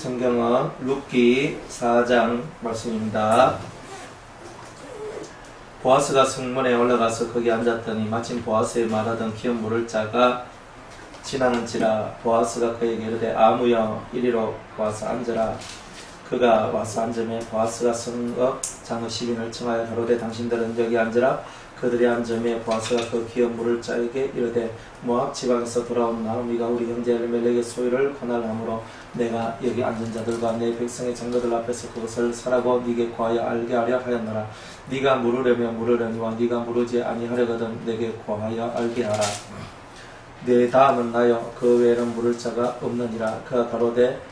성경은 룻기 4장 말씀입니다. 보아스가 성문에 올라가서 거기 앉았더니 마침 보아스의 말하던 기업 물을 자가 지나는지라. 보아스가 그에게 이르되 아무여 이리로 와서 앉으라. 그가 와서 앉으매 보아스가 성읍 장의 시민을 청하여 가로되 당신들은 여기 앉으라. 그들이 앉으매 보아스가 그 기업 물을 자에게 이르되 모압 지방에서 돌아온 나오미가 우리 형제 엘리멜렉의 소유를 권할함으로 내가 여기 앉은 자들과 내 백성의 장로들 앞에서 그것을 사라고 네게 구하여 알게 하려 하였노라. 네가 물으려면 물으려니와 네가 물으지 아니하려거든 내게 구하여 알게 하라. 네 다음은 나여 그 외에는 물을 자가 없느니라. 그가 가로되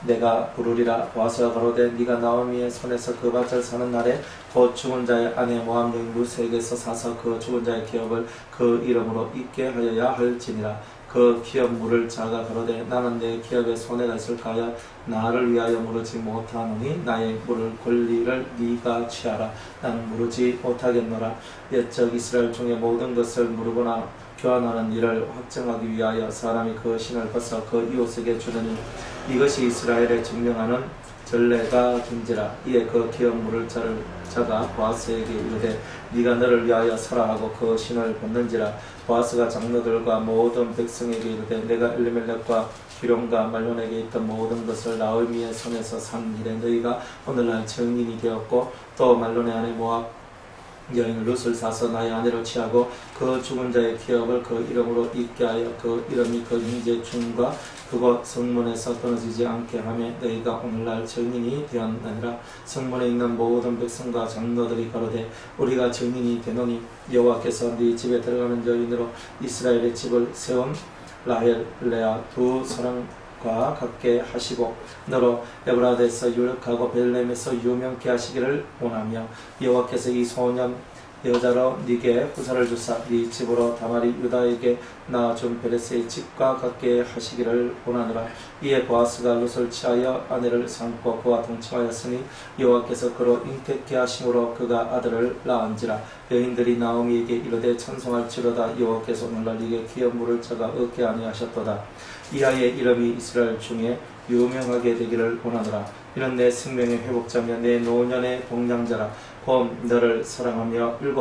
내가 부르리라. 보아스가 가로되 네가 나오미의 손에서 그 밭을 사는 날에 곧 죽은 자의 아내 모압 여인 룻에게서 사서 그 죽은 자의 기업을 그 이름으로 잊게 하여야 할지니라. 그 기업 물을 자가 가로되 나는 내 기업의 손해가 있을까 하여 나를 위하여 물으지 못하노니 나의 물을 권리를 네가 취하라. 나는 물으지 못하겠노라. 옛적 이스라엘 중에 모든 것을 물으거나 교환하는 일을 확정하기 위하여 사람이 그 신을 벗어 그 이웃에게 주더니 이것이 이스라엘에 증명하는 전례가 된지라. 이에 그 기업 물을 자가 보아스에게 이르되 네가 너를 위하여 서라 하고 그 신을 벗는지라. 보아스가 장로들과 모든 백성에게 이르되 내가 엘리멜렉과 기룡과 말론에게 있던 모든 것을 나오미의 손에서 산 이래 너희가 오늘날 증인이 되었고 또 말론의 아내 모압 여인 룻을 사서 나의 아내로 취하고 그 죽은 자의 기업을 그 이름으로 잊게 하여 그 이름이 그 형제 중과 그곳 성문에서 끊어지지 않게 하며 너희가 오늘날 증인이 되었느니라. 성문에 있는 모든 백성과 장로들이 가로되 우리가 증인이 되노니 여호와께서 네 집에 들어가는 여인으로 이스라엘의 집을 세운 라헬 레아 두 사람과 같게 하시고 너로 에브라드에서 유력하고 벨렘에서 유명케 하시기를 원하며 여호와께서 이 소년 여자로 네게 후사를 주사 네 집으로 다말이 유다에게 낳아준 베레스의 집과 같게 하시기를 원하노라. 이에 보아스가 룻을 취하여 아내를 삼고 그와 동침하였으니 여호와께서 그로 잉태케 하심으로 그가 아들을 낳은지라. 여인들이 나오미에게 이르되 찬송할지로다. 여호와께서 오늘날 네게 기업 물을 자가 얻게 아니하셨도다. 이 아이의 이름이 이스라엘 중에 유명하게 되기를 원하노라. 이는 내 생명의 회복자며 내 노년의 동량자라. 곧 너를 사랑하며 7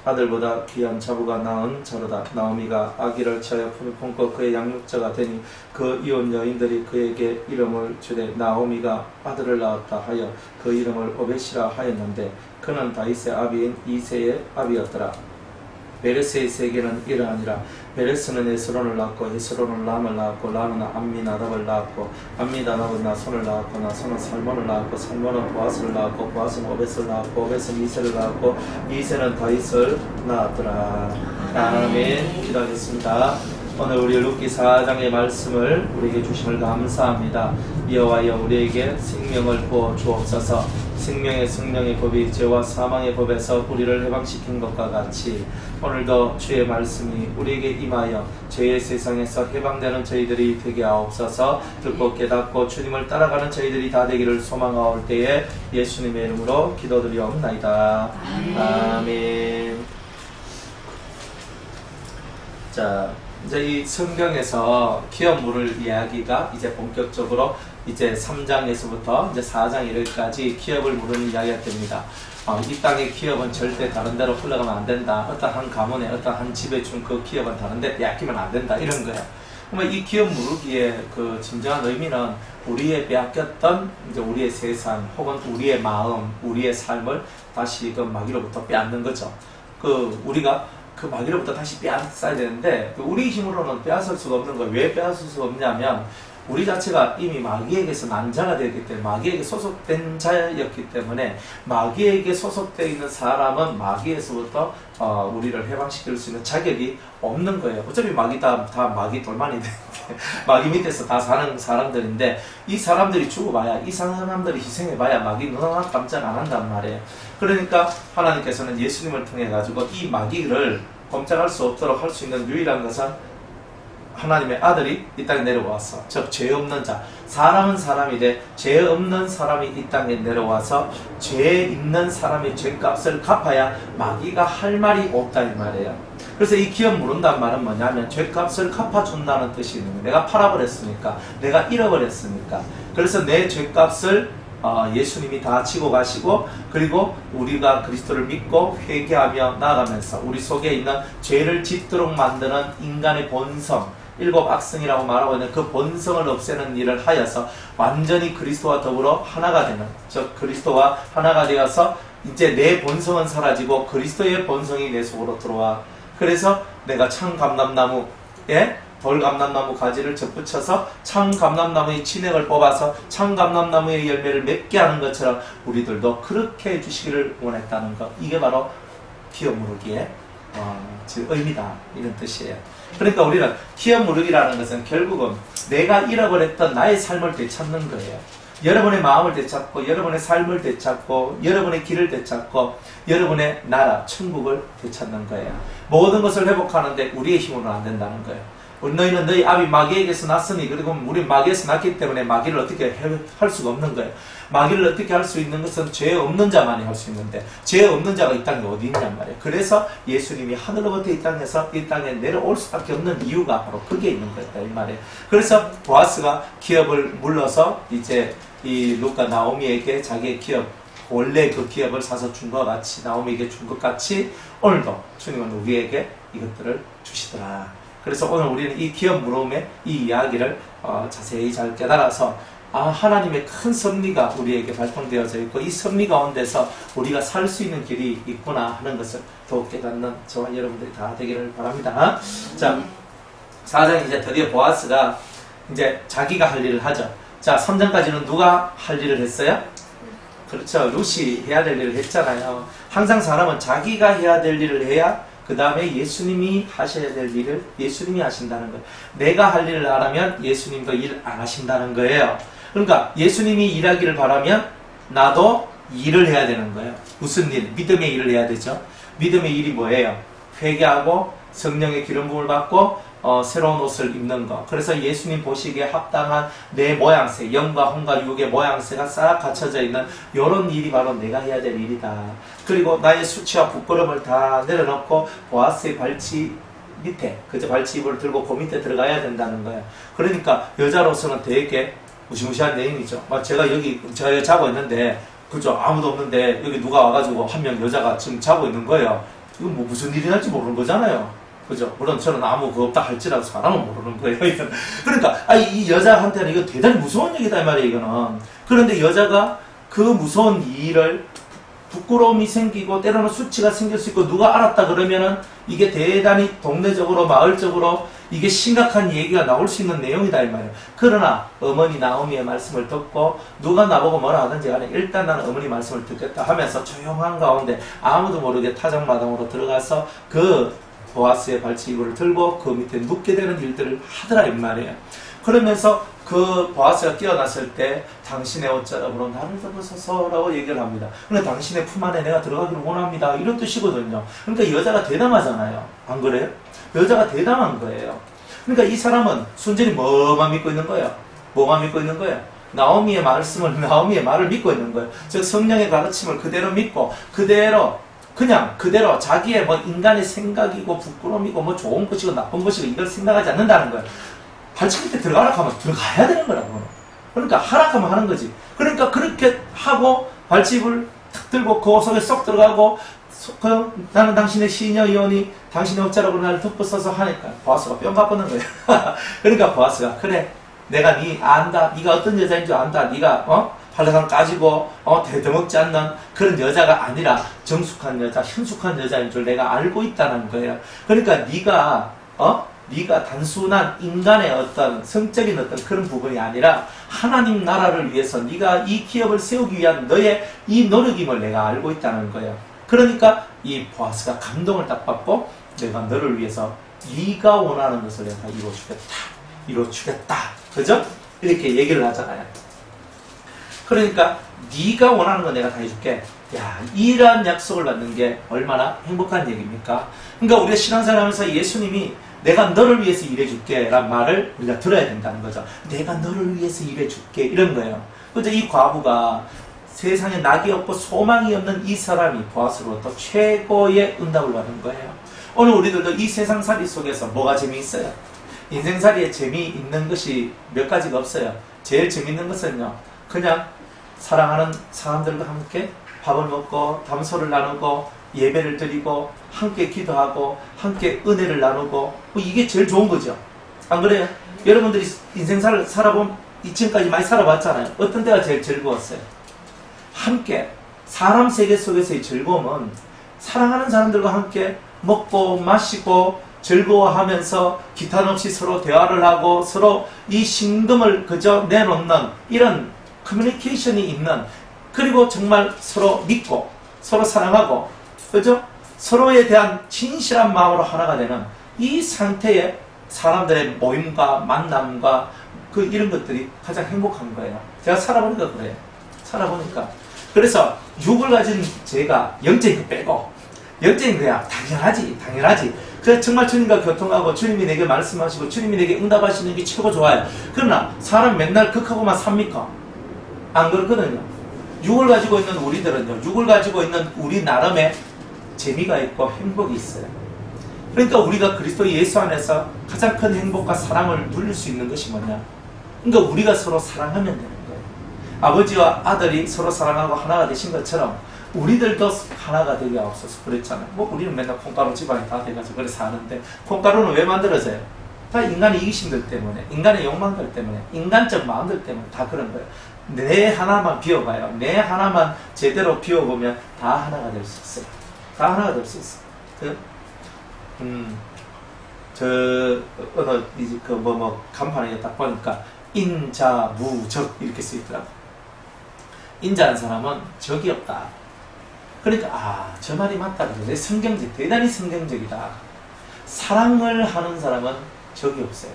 아들보다 귀한 자부가 낳은 자로다. 나오미가 아기를 취하여 품고 그의 양육자가 되니 그 이혼 여인들이 그에게 이름을 주되 나오미가 아들을 낳았다 하여 그 이름을 오벳이라 하였는데 그는 다윗의 아비인 이새의 아비였더라. 베레스의 세계는 이러하니라. 베레스는 에스론을 낳고 에스론은 람을 낳았고 람은 암미나답을 낳았고 암미나답은 나손을 낳았고 나손은 살몬을 낳았고 살몬은 보아스를 낳았고 보아스는 오벳을 낳았고 오벳은 이새를 낳았고 이새는 다윗을 낳았더라. 아멘. 기도하겠습니다. 오늘 우리 룻기 4장의 말씀을 우리에게 주심을 감사합니다. 여호와여 우리에게 생명을 부어 주옵소서. 생명의 성령의 법이 죄와 사망의 법에서 우리를 해방시킨 것과 같이 오늘도 주의 말씀이 우리에게 임하여 죄의 세상에서 해방되는 저희들이 되게 하옵소서. 듣고 깨닫고 주님을 따라가는 저희들이 다 되기를 소망하올 때에 예수님의 이름으로 기도드리옵나이다. 아멘. 자, 이제 이 성경에서 기업 물을 이야기가 이제 본격적으로 이제 3장에서부터 이제 4장 1절까지 기업을 물으는 이야기가 됩니다. 이 땅의 기업은 절대 다른 데로 흘러가면 안 된다. 어떤 한 가문에 어떤 한 집에 준 그 기업은 다른 데 빼앗기면 안 된다. 이런 거예요. 그러면 이 기업 물으기의 그 진정한 의미는 우리의 빼앗겼던 이제 우리의 세상 혹은 우리의 마음, 우리의 삶을 다시 그 마귀로부터 빼앗는 거죠. 우리가 그 마귀로부터 다시 빼앗아야 되는데 우리 힘으로는 빼앗을 수가 없는 거예요. 왜 빼앗을 수가 없냐면 우리 자체가 이미 마귀에게서 난 자가 되었기 때문에 마귀에게 소속된 자였기 때문에 마귀에게 소속되어 있는 사람은 마귀에서부터 우리를 해방시킬 수 있는 자격이 없는 거예요. 어차피 마귀 다 마귀 돌만이 되는데 마귀 밑에서 다 사는 사람들인데 이 사람들이 죽어봐야 이 사람들이 희생해봐야 마귀 눈 하나 깜짝 안 한단 말이에요. 그러니까 하나님께서는 예수님을 통해 가지고 이 마귀를 꼼짝할 수 없도록 할 수 있는 유일한 것은 하나님의 아들이 이 땅에 내려와서 즉 죄 없는 자, 사람은 사람이되 죄 없는 사람이 이 땅에 내려와서 죄 있는 사람의 죄값을 갚아야 마귀가 할 말이 없다 이 말이에요. 그래서 이 기업 물은다는 말은 뭐냐면 죄값을 갚아준다는 뜻이 있는 거예요. 내가 팔아버렸으니까, 내가 잃어버렸으니까. 그래서 내 죄값을 예수님이 다 지고 가시고, 그리고 우리가 그리스도를 믿고 회개하며 나아가면서 우리 속에 있는 죄를 짓도록 만드는 인간의 본성, 일곱 악성이라고 말하고 있는 그 본성을 없애는 일을 하여서 완전히 그리스도와 더불어 하나가 되는, 즉 그리스도와 하나가 되어서 이제 내 본성은 사라지고 그리스도의 본성이 내 속으로 들어와. 그래서 내가 참감람나무에 돌감람나무 가지를 접붙여서 참감람나무의 진액을 뽑아서 참감람나무의 열매를 맺게 하는 것처럼 우리들도 그렇게 해주시기를 원했다는 것. 이게 바로 기업 무르기의 의미다, 이런 뜻이에요. 그러니까 우리는 기업 무르기라는 것은 결국은 내가 잃어버렸던 나의 삶을 되찾는 거예요. 여러분의 마음을 되찾고, 여러분의 삶을 되찾고, 여러분의 길을 되찾고, 여러분의 나라, 천국을 되찾는 거예요. 모든 것을 회복하는데 우리의 힘으로는 안 된다는 거예요. 너희는 너희 아비 마귀에게서 났으니, 그리고 우리 마귀에서 났기 때문에 마귀를 어떻게 할 수가 없는 거예요. 마귀를 어떻게 할 수 있는 것은 죄 없는 자만이 할 수 있는데, 죄 없는 자가 이 땅에 어디 있냔 말이에요. 그래서 예수님이 하늘로부터 이 땅에 내려올 수밖에 없는 이유가 바로 그게 있는 거였다, 이 말이에요. 그래서 보아스가 기업을 물러서 이제 이 루카 나오미에게 자기의 기업, 원래 그 기업을 사서 준 것 같이, 나오미에게 준 것 같이 오늘도 주님은 우리에게 이것들을 주시더라. 그래서 오늘 우리는 이 기업 물음의 이 이야기를 자세히 잘 깨달아서 하나님의 큰 섭리가 우리에게 발동되어져 있고, 이 섭리 가운데서 우리가 살 수 있는 길이 있구나 하는 것을 더욱 깨닫는 저와 여러분들이 다 되기를 바랍니다. 자, 4장 이제 드디어 보아스가 이제 자기가 할 일을 하죠. 자, 3장까지는 누가 할 일을 했어요? 그렇죠. 룻이 해야 될 일을 했잖아요. 항상 사람은 자기가 해야 될 일을 해야 그 다음에 예수님이 하셔야 될 일을 예수님이 하신다는 거예요. 내가 할 일을 안 하면 예수님도 일 안 하신다는 거예요. 그러니까 예수님이 일하기를 바라면 나도 일을 해야 되는 거예요. 무슨 일? 믿음의 일을 해야 되죠. 믿음의 일이 뭐예요? 회개하고 성령의 기름 부음을 받고 새로운 옷을 입는 것. 그래서 예수님 보시기에 합당한 내 모양새, 영과 혼과 육의 모양새가 싹 갖춰져 있는 이런 일이 바로 내가 해야 될 일이다. 그리고 나의 수치와 부끄러움을 다 내려놓고 보아스의 발치 밑에, 그저 발치입을 들고 그 밑에 들어가야 된다는 거예요. 그러니까 여자로서는 되게 무시무시한 내용이죠. 제가 자고 있는데, 그죠? 아무도 없는데 여기 누가 와가지고 한 명 여자가 지금 자고 있는 거예요. 이건 뭐 무슨 일이 날지 모르는 거잖아요. 그죠? 물론 저는 아무 거 없다 할지라도 사람은 모르는 거예요. 그러니까 이 여자한테는 이거 대단히 무서운 얘기다 이 말이에요, 이거는. 그런데 여자가 그 무서운 일을, 부끄러움이 생기고 때로는 수치가 생길 수 있고 누가 알았다 그러면은 이게 대단히 동네적으로 마을적으로 이게 심각한 얘기가 나올 수 있는 내용이다 이 말이에요. 그러나 어머니 나오미의 말씀을 듣고 누가 나보고 뭐라 하든지 간에 일단 나는 어머니 말씀을 듣겠다 하면서 조용한 가운데 아무도 모르게 타작마당으로 들어가서 그 보아스의 발치이불을 들고 그 밑에 눕게 되는 일들을 하더라 이 말이에요. 그러면서 그 보아스가 깨어났을 때 당신의 옷자락으로 나를 덮으소서라고 얘기를 합니다. 그러니까 당신의 품 안에 내가 들어가기를 원합니다, 이런 뜻이거든요. 그러니까 여자가 대담하잖아요. 안 그래요? 여자가 대담한 거예요. 그러니까 이 사람은 순전히 뭐만 믿고 있는 거예요? 뭐만 믿고 있는 거예요? 나오미의 말을 믿고 있는 거예요. 즉 성령의 가르침을 그대로 믿고 그대로 자기의 인간의 생각이고 부끄러움이고 좋은 것이고 나쁜 것이고 이걸 생각하지 않는다는 거예요. 발치기 때 들어가라고 하면 들어가야 되는 거라고. 그러니까 하라고 하면 하는 거지. 그러니까 그렇게 하고 발치입을 탁 들고 그 속에 쏙 들어가고 나는 당신의 시녀이오니 당신의 옷자락으로 나를 덮어서서 하니까 보아스가 뿅 바꾸는 거예요. 그러니까 보아스가 그래, 내가 니 안다, 네가 어떤 여자인 줄 안다, 네가 한라산 까지고 대드먹지 않는 그런 여자가 아니라 정숙한 여자, 현숙한 여자인 줄 내가 알고 있다는 거예요. 그러니까 네가 단순한 인간의 어떤 성적인 어떤 그런 부분이 아니라 하나님 나라를 위해서 네가 이 기업을 세우기 위한 너의 이 노력임을 내가 알고 있다는 거예요. 그러니까 이 보아스가 감동을 딱 받고 내가 너를 위해서 네가 원하는 것을 내가 이루어주겠다. 그죠? 이렇게 얘기를 하잖아요. 그러니까 네가 원하는 거 내가 다 해줄게. 야, 이러한 약속을 받는 게 얼마나 행복한 얘기입니까? 그러니까 우리가 신앙생활 하면서 예수님이 내가 너를 위해서 일해줄게 라는 말을 우리가 들어야 된다는 거죠. 내가 너를 위해서 일해줄게, 이런 거예요. 그죠? 이 과부가 세상에 낙이 없고 소망이 없는 이 사람이 보아스로부터 최고의 응답을 받은 거예요. 오늘 우리들도 이 세상살이 속에서 뭐가 재미있어요? 인생살이에 재미있는 것이 몇 가지가 없어요. 제일 재미있는 것은요, 그냥 사랑하는 사람들과 함께 밥을 먹고 담소를 나누고 예배를 드리고 함께 기도하고 함께 은혜를 나누고 뭐 이게 제일 좋은 거죠. 안 그래요? 여러분들이 인생살을 살아본 지금까지 많이 살아봤잖아요. 어떤 때가 제일 즐거웠어요? 함께 사람 세계 속에서의 즐거움은 사랑하는 사람들과 함께 먹고 마시고 즐거워하면서 기탄 없이 서로 대화를 하고 서로 이 신금을 그저 내놓는 이런 커뮤니케이션이 있는, 그리고 정말 서로 믿고 서로 사랑하고 그죠? 서로에 대한 진실한 마음으로 하나가 되는 이 상태의 사람들의 모임과 만남과 그 이런 것들이 가장 행복한 거예요. 제가 살아보니까 그래요. 살아보니까. 그래서 육을 가진 제가 영적인 거 빼고, 영적인 거야 당연하지. 그래서 정말 주님과 교통하고 주님이 내게 말씀하시고 주님이 내게 응답하시는 게 최고 좋아요. 그러나 사람 맨날 극하고만 삽니까? 안 그렇거든요. 육을 가지고 있는 우리들은요, 육을 가지고 있는 우리 나름의 재미가 있고 행복이 있어요. 그러니까 우리가 그리스도 예수 안에서 가장 큰 행복과 사랑을 누릴 수 있는 것이 뭐냐? 그러니까 우리가 서로 사랑하면 되는 거예요. 아버지와 아들이 서로 사랑하고 하나가 되신 것처럼 우리들도 하나가 되게 없어서 그랬잖아요. 뭐 우리는 맨날 콩가루 집안이 다 돼가지고 그래 사는데, 콩가루는 왜 만들어져요? 다 인간의 이기심들 때문에, 인간의 욕망들 때문에, 인간적 마음들 때문에 다 그런 거예요. 내 하나만 비워봐요. 내 하나만 제대로 비워보면 다 하나가 될 수 있어요. 다 하나가 될 수 있어요. 어느 이제 간판에 딱 보니까 인자무적 이렇게 쓰있더라고. 인자한 사람은 적이 없다. 그러니까 저 말이 맞다. 내 성경적, 대단히 성경적이다. 사랑을 하는 사람은 적이 없어요.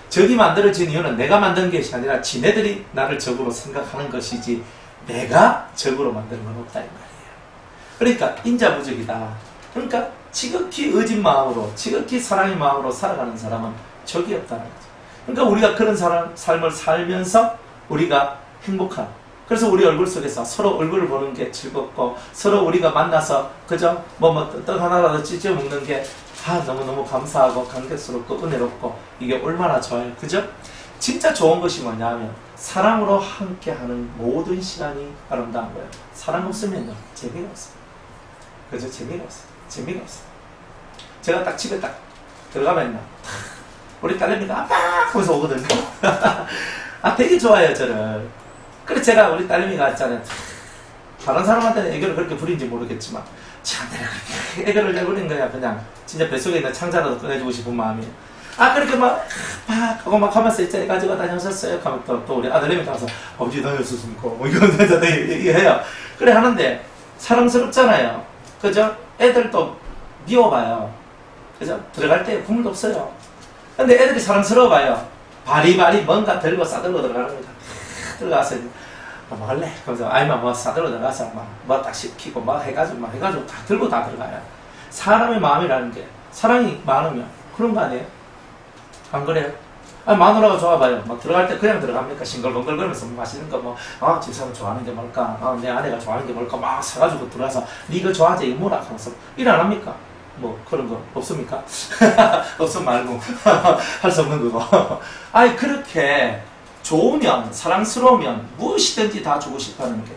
적이 만들어진 이유는 내가 만든 것이 아니라 지네들이 나를 적으로 생각하는 것이지 내가 적으로 만드는 건 없다 이 말이에요. 그러니까 인자무적이다. 그러니까 지극히 의진 마음으로, 지극히 사랑의 마음으로 살아가는 사람은 적이 없다는 거죠. 그러니까 우리가 그런 삶을 살면서 우리가 행복한, 그래서 우리 얼굴 속에서 서로 얼굴을 보는 게 즐겁고, 서로 우리가 만나서 그저 떡 하나라도 찢어 먹는 게 너무너무 감사하고 감격스럽고 은혜롭고, 이게 얼마나 좋아요. 그죠? 진짜 좋은 것이 뭐냐면 사랑으로 함께하는 모든 시간이 아름다운 거예요. 사랑 없으면요 재미가 없어요. 그죠? 재미가 없어요. 제가 딱 집에 딱 들어가면요, 우리 딸내미가 아빠 하면서 오거든요. 되게 좋아해요 저를. 그래 제가 우리 딸내미가 있잖아요, 다른 사람한테는 애교를 그렇게 부린지 모르겠지만 저한테는 그렇게 애교를 잘 부린 거야. 그냥 진짜 뱃속에 있는 창자라도 꺼내주고 싶은 마음이. 그렇게 막 하고 막 하면서 있잖아요. 가지고 다녔었어요. 하면 또 우리 아들내미 가서 아버지 다녔었습니까? 뭐 이런 데서 얘기해요. 그래 하는데 사랑스럽잖아요. 그죠? 애들도 미워봐요. 그죠? 들어갈 때 국물도 없어요. 근데 애들이 사랑스러워봐요. 바리바리 뭔가 들고 싸들고 들어가는 거죠. 들어가서 뭐 할래? 그래서 아이만 뭐 싸들고 들어가서 뭐 딱 시키고 막 해가지고 다 들고 다 들어가요. 사람의 마음이라는 게 사랑이 많으면 그런 거 아니에요? 안 그래요? 마누라가 좋아봐요. 막 들어갈 때 그냥 들어갑니까? 싱글벙글거리면서 맛있는 거 저 사람 좋아하는 게 뭘까? 내 아내가 좋아하는 게 뭘까? 막 사가지고 들어가서 니 이거 좋아하지? 이거 뭐라? 하면서 일 안 합니까? 뭐 그런 거 없습니까? 없으면 말고 할 수 없는 거고. 그렇게 좋으면, 사랑스러우면 무엇이든지 다 주고 싶어하는 게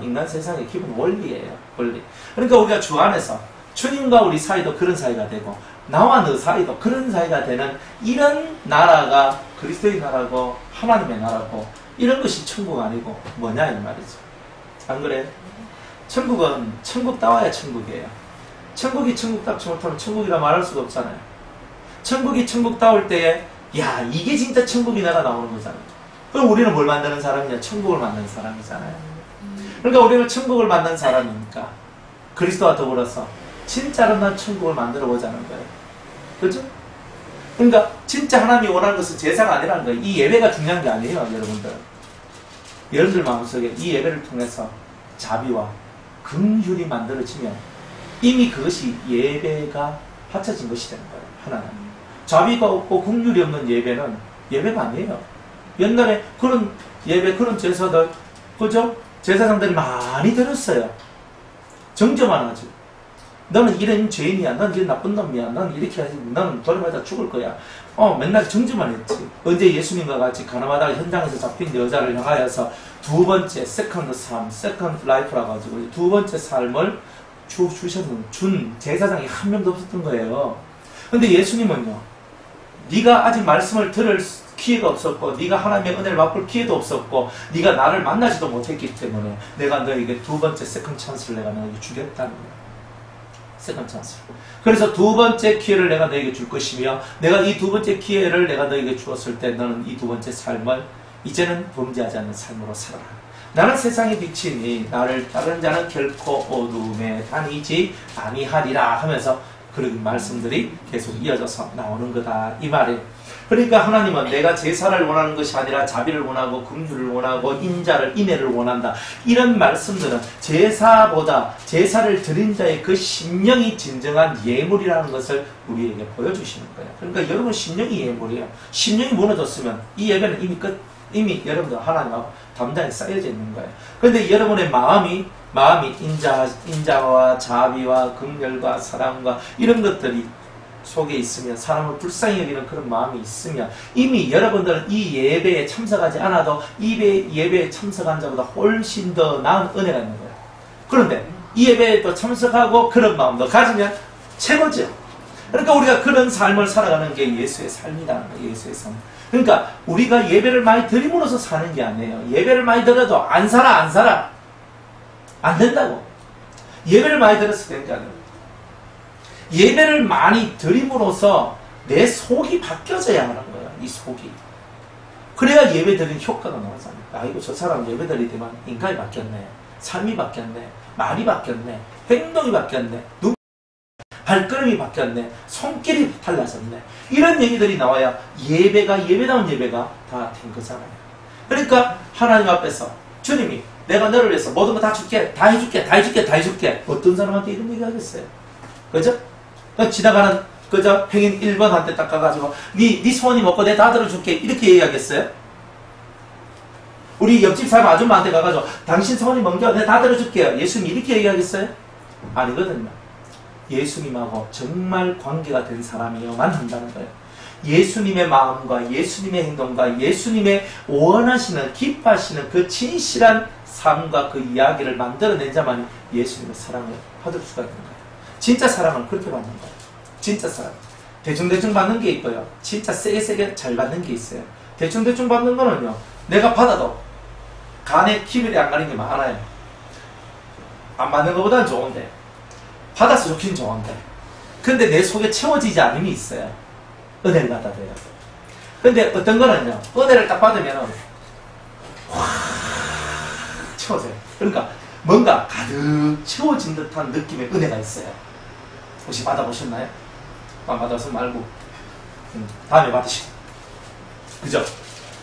인간 세상의 기본 원리예요. 원리. 그러니까 우리가 주 안에서 주님과 우리 사이도 그런 사이가 되고, 나와 너 사이도 그런 사이가 되는 이런 나라가 그리스도의 나라고 하나님의 나라고, 이런 것이 천국 아니고 뭐냐 이 말이죠. 안 그래요? 천국은 천국다워야 천국이에요. 천국이 천국답지 못하면 천국이라 말할 수가 없잖아요. 천국이 천국다울 때에 이게 진짜 천국이 내가 나오는 거잖아요. 그럼 우리는 뭘 만드는 사람이냐? 천국을 만드는 사람이잖아요. 그러니까 우리는 천국을 만든 사람이니까 그리스도와 더불어서 진짜 아름다운 천국을 만들어 보자는 거예요. 그렇죠? 그러니까 진짜 하나님이 원하는 것은 제사가 아니라는 거예요. 이 예배가 중요한 게 아니에요, 여러분들. 여러분들 마음속에 이 예배를 통해서 자비와 긍휼이 만들어지면 이미 그것이 예배가 바쳐진 것이 되는 거예요. 하나는 자비가 없고 긍휼이 없는 예배는 예배가 아니에요. 옛날에 그런 예배, 그런 제사들, 그죠? 제사장들이 많이 드렸어요. 정죄만 하죠. 너는 이런 죄인이야. 너는 이런 나쁜 놈이야. 너는 이렇게 하지. 너는 돌아맞아 죽을 거야. 맨날 정죄만 했지. 언제 예수님과 같이 가나마다 현장에서 잡힌 여자를 향하여서 두 번째 세컨드 삶, 세컨드 라이프라 가지고 두 번째 삶을 준 제사장이 한 명도 없었던 거예요. 근데 예수님은요, 네가 아직 말씀을 들을 기회가 없었고, 네가 하나님의 은혜를 맛볼 기회도 없었고, 네가 나를 만나지도 못했기 때문에 내가 너에게 두 번째 세컨드 찬스를 내가 너에게 주겠다는 거야. 세컨드 찬스. 그래서 두 번째 기회를 내가 너에게 줄 것이며, 내가 이 두 번째 기회를 내가 너에게 주었을 때 너는 이 두 번째 삶을 이제는 범죄하지 않는 삶으로 살아라. 나는 세상의 빛이니 나를 따르는 자는 결코 어둠에 다니지 아니하리라 하면서 그런 말씀들이 계속 이어져서 나오는 거다 이 말이에요. 그러니까 하나님은 내가 제사를 원하는 것이 아니라 자비를 원하고 긍휼을 원하고 인자를 인애를 원한다. 이런 말씀들은 제사보다 제사를 드린 자의 그 심령이 진정한 예물이라는 것을 우리에게 보여주시는 거예요. 그러니까 여러분 심령이 예물이에요. 심령이 무너졌으면 이 예배는 이미 여러분들 하나님하고 담당이 쌓여져 있는 거예요. 그런데 여러분의 마음이 인자와 자비와 긍휼과 사랑과 이런 것들이 속에 있으면, 사람을 불쌍히 여기는 그런 마음이 있으면 이미 여러분들은 이 예배에 참석하지 않아도 이 예배에 참석한 자보다 훨씬 더 나은 은혜가 있는 거예요. 그런데 이 예배에 또 참석하고 그런 마음도 가지면 최고죠. 그러니까 우리가 그런 삶을 살아가는 게 예수의 삶이라는 거예요. 예수의 삶. 그러니까 우리가 예배를 많이 드림으로써 사는 게 아니에요. 예배를 많이 드려도 안 살아. 안 된다고. 예배를 많이 들었을 때 되는 게 아니에요. 예배를 많이 드림으로써 내 속이 바뀌어져야 하는 거예요. 이 속이. 그래야 예배 드리는 효과가 나오잖아요. 아이고 저 사람 예배 드리더만 인간이 바뀌었네. 삶이 바뀌었네. 말이 바뀌었네. 행동이 바뀌었네. 발걸음이 바뀌었네. 손길이 달라졌네. 이런 얘기들이 나와야 예배다운 예배가 다 된 거잖아요. 그러니까 하나님 앞에서 주님이 내가 너를 위해서 모든 거 다 줄게. 다 해줄게. 어떤 사람한테 이런 얘기 하겠어요? 그죠? 지나가는 그저 행인 1번한테 딱 가가지고 네 소원이 먹고 내가 다 들어줄게 이렇게 얘기하겠어요? 우리 옆집 사람 아줌마한테 가가지고 당신 소원이 뭔가 내가 다 들어줄게요. 예수님 이렇게 얘기하겠어요? 아니거든요. 예수님하고 정말 관계가 된 사람이어만 한다는 거예요. 예수님의 마음과 예수님의 행동과 예수님의 원하시는 기뻐하시는 그 진실한 삶과 그 이야기를 만들어낸 자만이 예수님의 사랑을 받을 수가 있는 거예요. 진짜 사랑은 그렇게 받는 거예요. 진짜 사랑. 대충대충 받는 게 있고요. 진짜 세게 잘 받는 게 있어요. 대충대충 받는 거는요, 내가 받아도 간에 기별이 안 가는 게 많아요. 안 받는 것보다는 좋은데, 받아서 좋긴 좋은데, 근데 내 속에 채워지지 않음이 있어요. 은혜를 받아들여요. 근데 어떤 거는요, 은혜를 딱 받으면 확 채워져요. 그러니까 뭔가 가득 채워진 듯한 느낌의 은혜가 있어요. 혹시 받아보셨나요? 안 받아서 말고 다음에 받으시고, 그죠?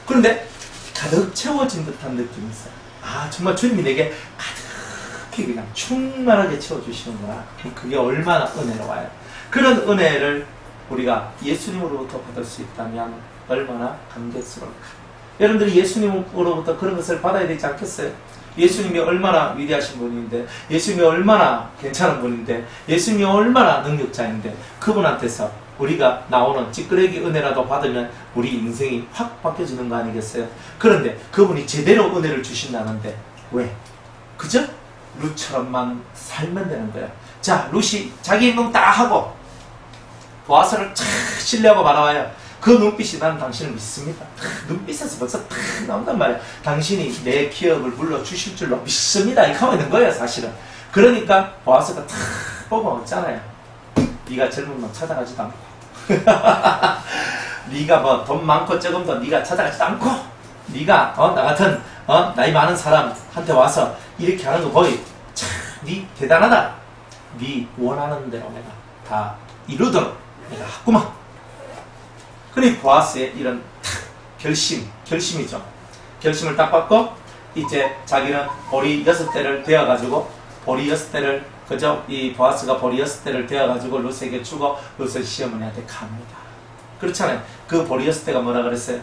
그런데 가득 채워진 듯한 느낌이 있어요. 아, 정말 주님이 내게 가득히 그냥 충만하게 채워주시는구나. 그게 얼마나 은혜로워요. 그런 은혜를 우리가 예수님으로부터 받을 수 있다면 얼마나 감격스러울까. 여러분들이 예수님으로부터 그런 것을 받아야 되지 않겠어요? 예수님이 얼마나 위대하신 분인데, 예수님이 얼마나 괜찮은 분인데, 예수님이 얼마나 능력자인데, 그분한테서 우리가 나오는 찌끄레기 은혜라도 받으면 우리 인생이 확 바뀌어지는 거 아니겠어요? 그런데 그분이 제대로 은혜를 주신다는데 왜? 그죠? 룻처럼만 살면 되는 거예요. 자, 룻이 자기 행동 다 하고 보아스를 착 신뢰하고 바라와요. 그 눈빛이 나는 당신을 믿습니다. 눈빛에서 벌써 탁 나온단 말이야. 당신이 내 기업을 물러주실 줄로 믿습니다. 이렇게 하고 있는 거예요, 사실은. 그러니까 보아스가 탁 보고 없잖아요. 네가 젊은 놈 찾아가지도 않고 네가 뭐 돈 많고 적은 돈 네가 찾아가지도 않고, 네가 나 같은 나이 많은 사람한테 와서 이렇게 하는 거 보이 참 네 대단하다. 네 원하는 대로 내가 다 이루도록 내가 했구만. 그러니 보아스의 이런 결심이죠. 결심을 딱 받고 이제 자기는 보리 6대를 되어가지고, 보리 6대를 그저 이 보아스가 보리 6대를 되어가지고 룻에게 주고 룻은 시어머니한테 갑니다. 그렇잖아요. 그 보리 6대가 뭐라 그랬어요?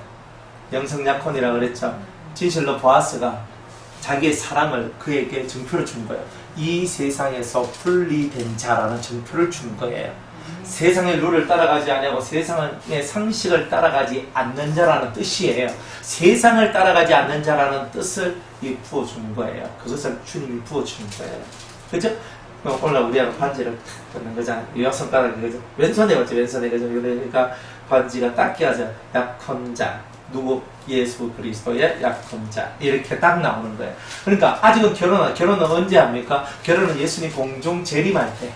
영성약혼이라 그랬죠. 진실로 보아스가 자기의 사랑을 그에게 증표를 준 거예요. 이 세상에서 분리된 자라는 증표를 준 거예요. 세상의 룰을 따라가지 아니하고 세상의 상식을 따라가지 않는 자라는 뜻이에요. 세상을 따라가지 않는 자라는 뜻을 부어주는 거예요. 그것을 주님이 부어주는 거예요. 그죠? 오늘 우리가 반지를 뜯는 거잖아요. 여성가락이 그죠? 왼손에 왔지, 왼손에 그죠? 그러니까 반지가 딱 껴져. 약혼 자. 누구? 예수 그리스도의 약혼 자. 이렇게 딱 나오는 거예요. 그러니까 아직은 결혼은 언제 합니까? 결혼은 예수님 공중 재림할 때.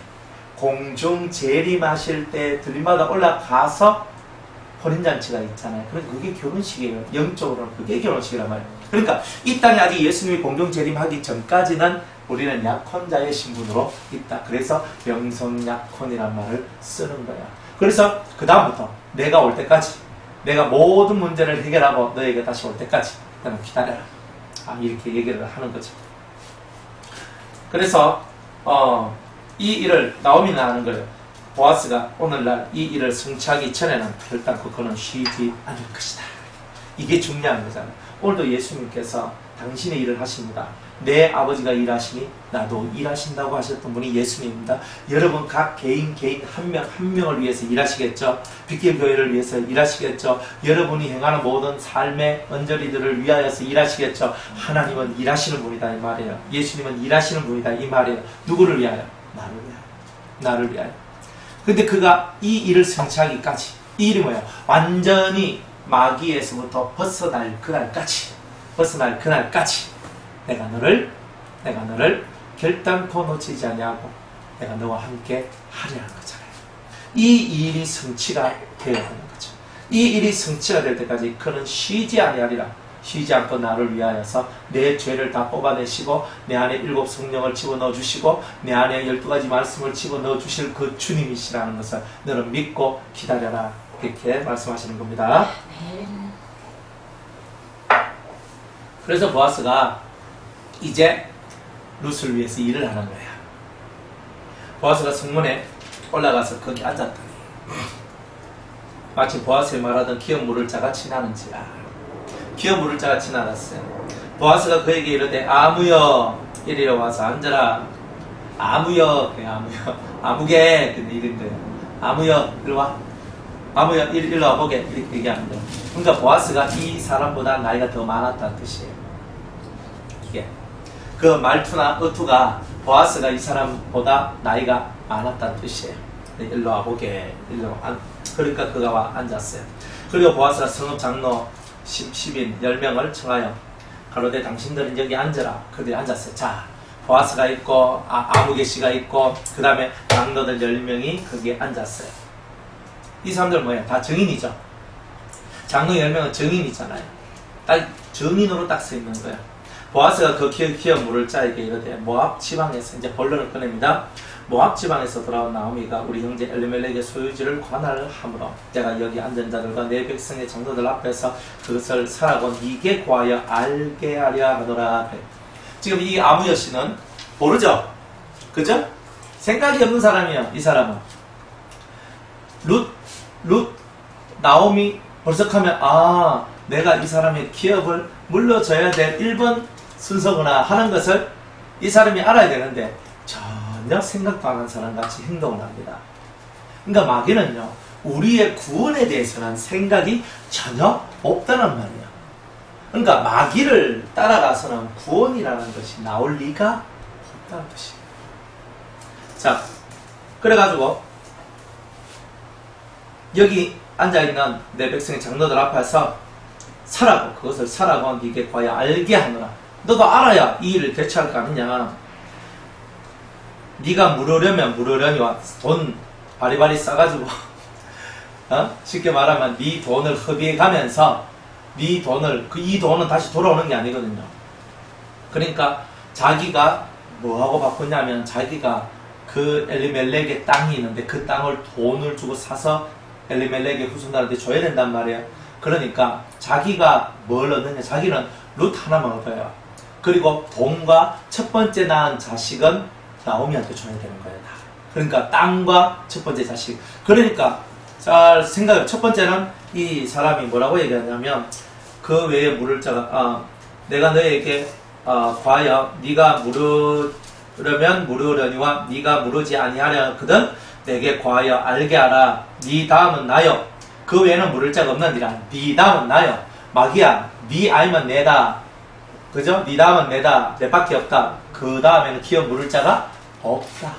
공중 재림하실 때 들림마다 올라가서 혼인잔치가 있잖아요. 그러니까 그게 결혼식이에요. 영적으로는 그게 결혼식이란 말이에요. 그러니까 이 땅에 아직 예수님이 공중 재림하기 전까지는 우리는 약혼자의 신분으로 있다. 그래서 영성약혼이란 말을 쓰는 거야. 그래서 그 다음부터 내가 올 때까지, 내가 모든 문제를 해결하고 너에게 다시 올 때까지 일단 기다려라. 이렇게 얘기를 하는 거죠. 그래서 이 일을 나오미는 하는 거예요. 보아스가 오늘날 이 일을 성취하기 전에는 결단코 그는 쉬지 않을 것이다. 이게 중요한 거잖아요. 오늘도 예수님께서 당신의 일을 하십니다. 내 아버지가 일하시니 나도 일하신다고 하셨던 분이 예수님입니다. 여러분 각 개인 한 명 한 명을 위해서 일하시겠죠. 빅길 교회를 위해서 일하시겠죠. 여러분이 행하는 모든 삶의 언저리들을 위하여서 일하시겠죠. 하나님은 일하시는 분이다 이 말이에요. 예수님은 일하시는 분이다 이 말이에요. 누구를 위하여? 나를 위하여. 나를 위하여. 근데 그가 이 일을 성취하기까지, 이 일이 뭐예요? 완전히 마귀에서부터 벗어날 그날까지 내가 너를 결단코 놓치지 아니하고 내가 너와 함께 하리라는 거잖아요. 이 일이 성취가 되어야 하는 거죠. 이 일이 성취가 될 때까지 그는 쉬지 아니하리라. 쉬지 않고 나를 위하여서 내 죄를 다 뽑아내시고 내 안에 7 성령을 집어넣어 주시고 내 안에 12가지 말씀을 집어넣어 주실 그 주님이시라는 것을 너는 믿고 기다려라. 이렇게 말씀하시는 겁니다. 그래서 보아스가 이제 룻을 위해서 일을 하는 거야. 보아스가 성문에 올라가서 거기 앉았더니 마치 보아스의 말하던 기업 물을 자가 지나는지라. 기업 물을 자가 지나갔어요. 보아스가 그에게 이르되 아무여 이리로 와서 앉아라. 아무여 아무개 근데 이런 거예요. 아무여 이리 와. 아무여 이리 와 보게 이렇게 얘기하는 거예요. 그러니까 보아스가 이 사람보다 나이가 더 많았다는 뜻이에요. 이게 그 말투나 어투가 보아스가 이 사람보다 나이가 많았다는 뜻이에요. 일로 와보게. 그러니까 그가 와 앉았어요. 그리고 보아스가 성읍 장로 10인 10명을 청하여 가로되 당신들은 여기 앉아라. 그들이 앉았어요. 자, 보아스가 있고 아무개 씨가 있고 그 다음에 장로들 10명이 거기에 앉았어요. 이 사람들은 뭐예요? 다 증인이죠. 장로 10명은 증인이잖아요. 딱 증인으로 딱 서 있는 거예요. 보아스가 그 기업 물을 자에게 이르되 모압 지방에서 이제 본론을 꺼냅니다. 모압 지방에서 돌아온 나오미가 우리 형제 엘리멜렉의 소유지를 관할하므로 내가 여기 앉은 자들과 내 백성의 장로들 앞에서 그것을 사라고 네게 구하여 알게 하려 하노라. 지금 이 아무여 씨는 모르죠? 그죠? 생각이 없는 사람이에요. 이 사람은 룻 나오미 벌석하면 내가 이 사람의 기업을 물려줘야 될 1번 순서구나 하는 것을 이 사람이 알아야 되는데 전혀 생각도 안 하는 사람같이 행동을 합니다. 그러니까 마귀는요, 우리의 구원에 대해서는 생각이 전혀 없다는 말이에요. 그러니까 마귀를 따라가서는 구원이라는 것이 나올 리가 없다는 뜻이에요. 자, 그래가지고 여기 앉아있는 내 백성의 장로들 앞에서 사라고, 그것을 사라고 네게 과연 알게 하노라. 너도 알아야 이 일을 대처할 거 아니냐. 네가 물으려니 돈 바리바리 싸가지고 쉽게 말하면 네 돈을 허비해 가면서 네 돈을 이 돈은 다시 돌아오는 게 아니거든요. 그러니까 자기가 뭐하고 바꾸냐면 자기가 그 엘리멜렉의 땅이 있는데 그 땅을 돈을 주고 사서 엘리멜렉의 후손들한테 줘야 된단 말이에요. 그러니까 자기가 뭘 얻느냐, 자기는 룻 하나만 얻어요. 그리고 돈과 첫 번째 낳은 자식은 나오미한테 줘야 되는 거예요. 다. 그러니까 땅과 첫 번째 자식. 그러니까 잘 생각해요. 첫 번째는 이 사람이 뭐라고 얘기하냐면 그 외에 물을 자가 내가 너에게 과여 네가 물으려면 물으려니와 네가 물으지 아니하려거든 내게 과여 알게 하라. 네 다음은 나요. 그 외에는 물을 자가 없느니라. 네 다음은 나요. 마귀야, 네 아니면 내다. 그죠? 네 다음은 내다. 내밖에 없다. 그 다음에는 기어 물을 자가 없다.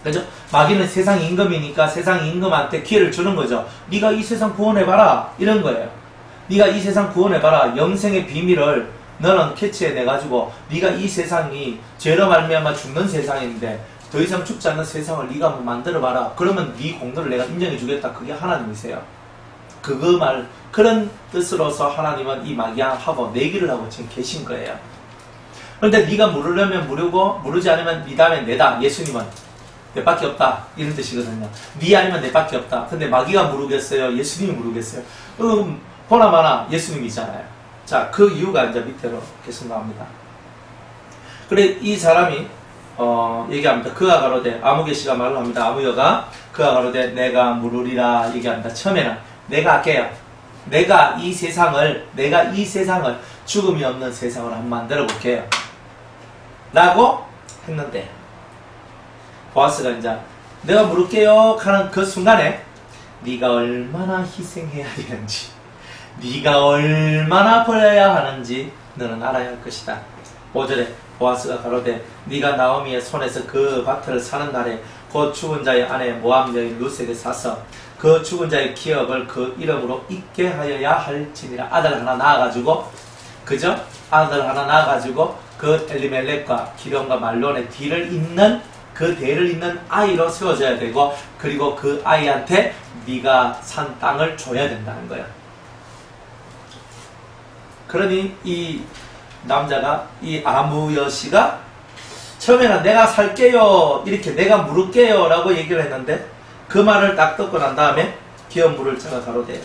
그죠? 마귀는 세상 임금이니까 세상 임금한테 기회를 주는 거죠. 네가 이 세상 구원해봐라. 이런 거예요. 네가 이 세상 구원해봐라. 영생의 비밀을 너는 캐치해내가지고 네가 이 세상이 죄로 말미암아 죽는 세상인데 더 이상 죽지 않는 세상을 네가 한번 만들어봐라. 그러면 네 공로를 내가 인정해주겠다. 그게 하나님이세요. 그런 뜻으로서 하나님은 이 마귀하고 내기를 하고 지금 계신 거예요. 그런데 네가 물으려면 물으고 물으지 않으면 네 다음에 내다. 예수님은 내밖에 없다. 이런 뜻이거든요. 네 아니면 내밖에 없다. 근데 마귀가 물으겠어요? 예수님이 물으겠어요? 보나마나 예수님이잖아요. 자, 그 이유가 이제 밑으로 계속 나옵니다. 그래, 이 사람이 얘기합니다. 그가 가로되, 아무개시가 말을 합니다. 아무여가 그가 가로되 내가 물으리라 얘기합니다. 처음에는 내가 할게요. 내가 이 세상을 죽음이 없는 세상을 한번 만들어 볼게요. 라고 했는데 보아스가 이제 내가 물을게요 하는 그 순간에 네가 얼마나 희생해야 되는지 네가 얼마나 버려야 하는지 너는 알아야 할 것이다. 5절에 보아스가 가로되 네가 나오미의 손에서 그 밭을 사는 날에 그 죽은 자의 아내 모압 여인 룻에게 사서 그 죽은 자의 기억을 그 이름으로 잊게 하여야 할지니라. 아들 하나 낳아가지고, 그죠? 아들 하나 낳아가지고 그 엘리멜렉과 기련과 말론의 뒤를 잇는 그 대를 잇는 아이로 세워져야 되고, 그리고 그 아이한테 네가 산 땅을 줘야 된다는 거야. 그러니 이 남자가, 이 아무여 씨가 처음에는 내가 살게요, 이렇게 내가 물을게요 라고 얘기를 했는데 그 말을 딱 듣고 난 다음에 기업 물을 자가 가로되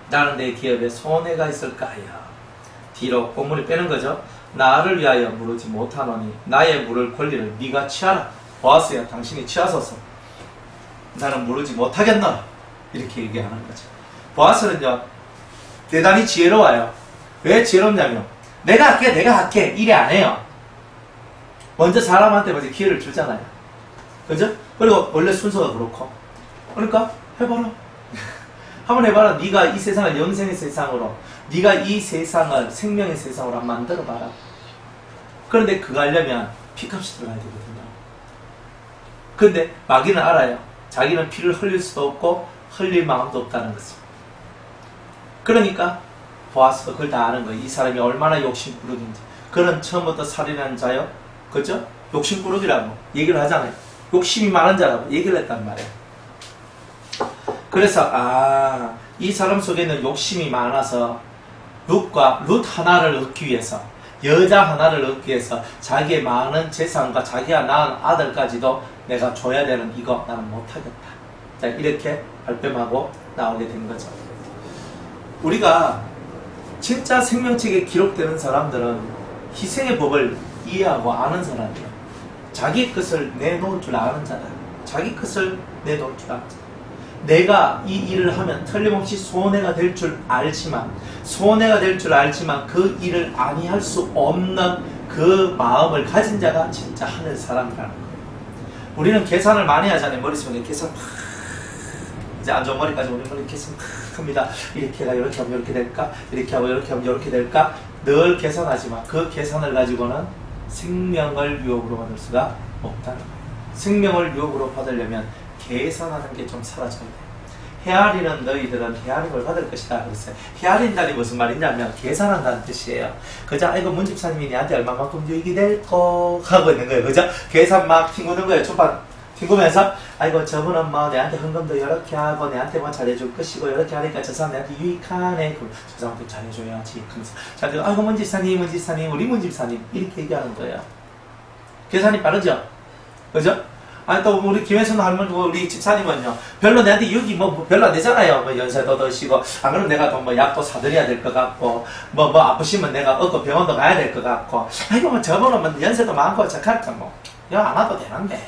나는 내 기업에 손해가 있을까요? 뒤로 본문이 빼는 거죠. 나를 위하여 물으지 못하노니 나의 물을 권리를 네가 취하라. 보아스야, 당신이 취하소서. 나는 물으지 못하겠노라. 이렇게 얘기하는 거죠. 보아스는요 대단히 지혜로워요. 왜 지혜롭냐면 내가 할게 이래 안 해요. 먼저 사람한테 먼저 기회를 주잖아요. 그죠? 그리고 원래 순서가 그렇고. 그러니까 해봐라. 한번 해봐라. 네가 이 세상을 영생의 세상으로, 네가 이 세상을 생명의 세상으로 한번 만들어봐라. 그런데 그거 하려면 피값이 들어가야 되거든요. 그런데 마귀는 알아요. 자기는 피를 흘릴 수도 없고 흘릴 마음도 없다는 것을. 그러니까 보아스도 그걸 다 아는 거예요. 이 사람이 얼마나 욕심꾸러기인지. 그는 처음부터 살인한 자요. 그죠? 욕심꾸러기라고 얘기를 하잖아요. 욕심이 많은 자라고 얘기를 했단 말이에요. 그래서 이 사람 속에는 욕심이 많아서 룻 하나를 얻기 위해서, 여자 하나를 얻기 위해서 자기의 많은 재산과 자기가 낳은 아들까지도 내가 줘야 되는 이거 나는 못하겠다. 자, 이렇게 발뺌하고 나오게 된 거죠. 우리가 진짜 생명책에 기록되는 사람들은 희생의 법을 이해하고 아는 사람이에요. 자기 것을 내놓을 줄 아는 자다. 자기 것을 내놓을 줄 아는 자다. 내가 이 일을 하면 틀림없이 손해가 될 줄 알지만 그 일을 아니할 수 없는 그 마음을 가진 자가 진짜 하늘 사람이라는 거예요. 우리는 계산을 많이 하잖아요. 머릿속에 계산 이제 안 좋은 머리까지 우리 머리 계산 큽니다. 이렇게 해가 이렇게 하면 이렇게 될까? 이렇게 하고 이렇게 하면 이렇게 될까? 늘 계산하지만 그 계산을 가지고는 생명을 유혹으로 받을 수가 없다는 거예요. 생명을 유혹으로 받으려면 계산하는 게 좀 사라져야 돼요. 헤아리는 너희들은 헤아림을 받을 것이다 그랬어요. 헤아린다니 무슨 말이냐면 계산한다는 뜻이에요. 그죠? 아이고 문 집사님이 내한테 얼마만큼 유익이 될 거 하고 있는 거예요. 그죠? 계산 막 튕구는 거예요. 초반 튕구면서 아이고 저분은 뭐 내한테 헌금도 이렇게 하고 내한테 뭐 잘해줄 것이고 이렇게 하니까 저 사람 내한테 유익하네. 그럼 저 사람도 잘해줘야지. 그러면서 자, 아이고 문 집사님 우리 문 집사님 이렇게 얘기하는 거예요. 계산이 빠르죠? 그죠? 아니 또 우리 김혜선 할머니 우리 집사님은요 별로 내한테 유익이 뭐 별로 안 되잖아요. 뭐 연세도 드시고 안 그러면 내가 또 뭐 약도 사드려야 될 것 같고 뭐 아프시면 내가 얻고 병원도 가야 될 것 같고 아이고 뭐 저분은 뭐 연세도 많고 착하니까 뭐 야 안 와도 되는데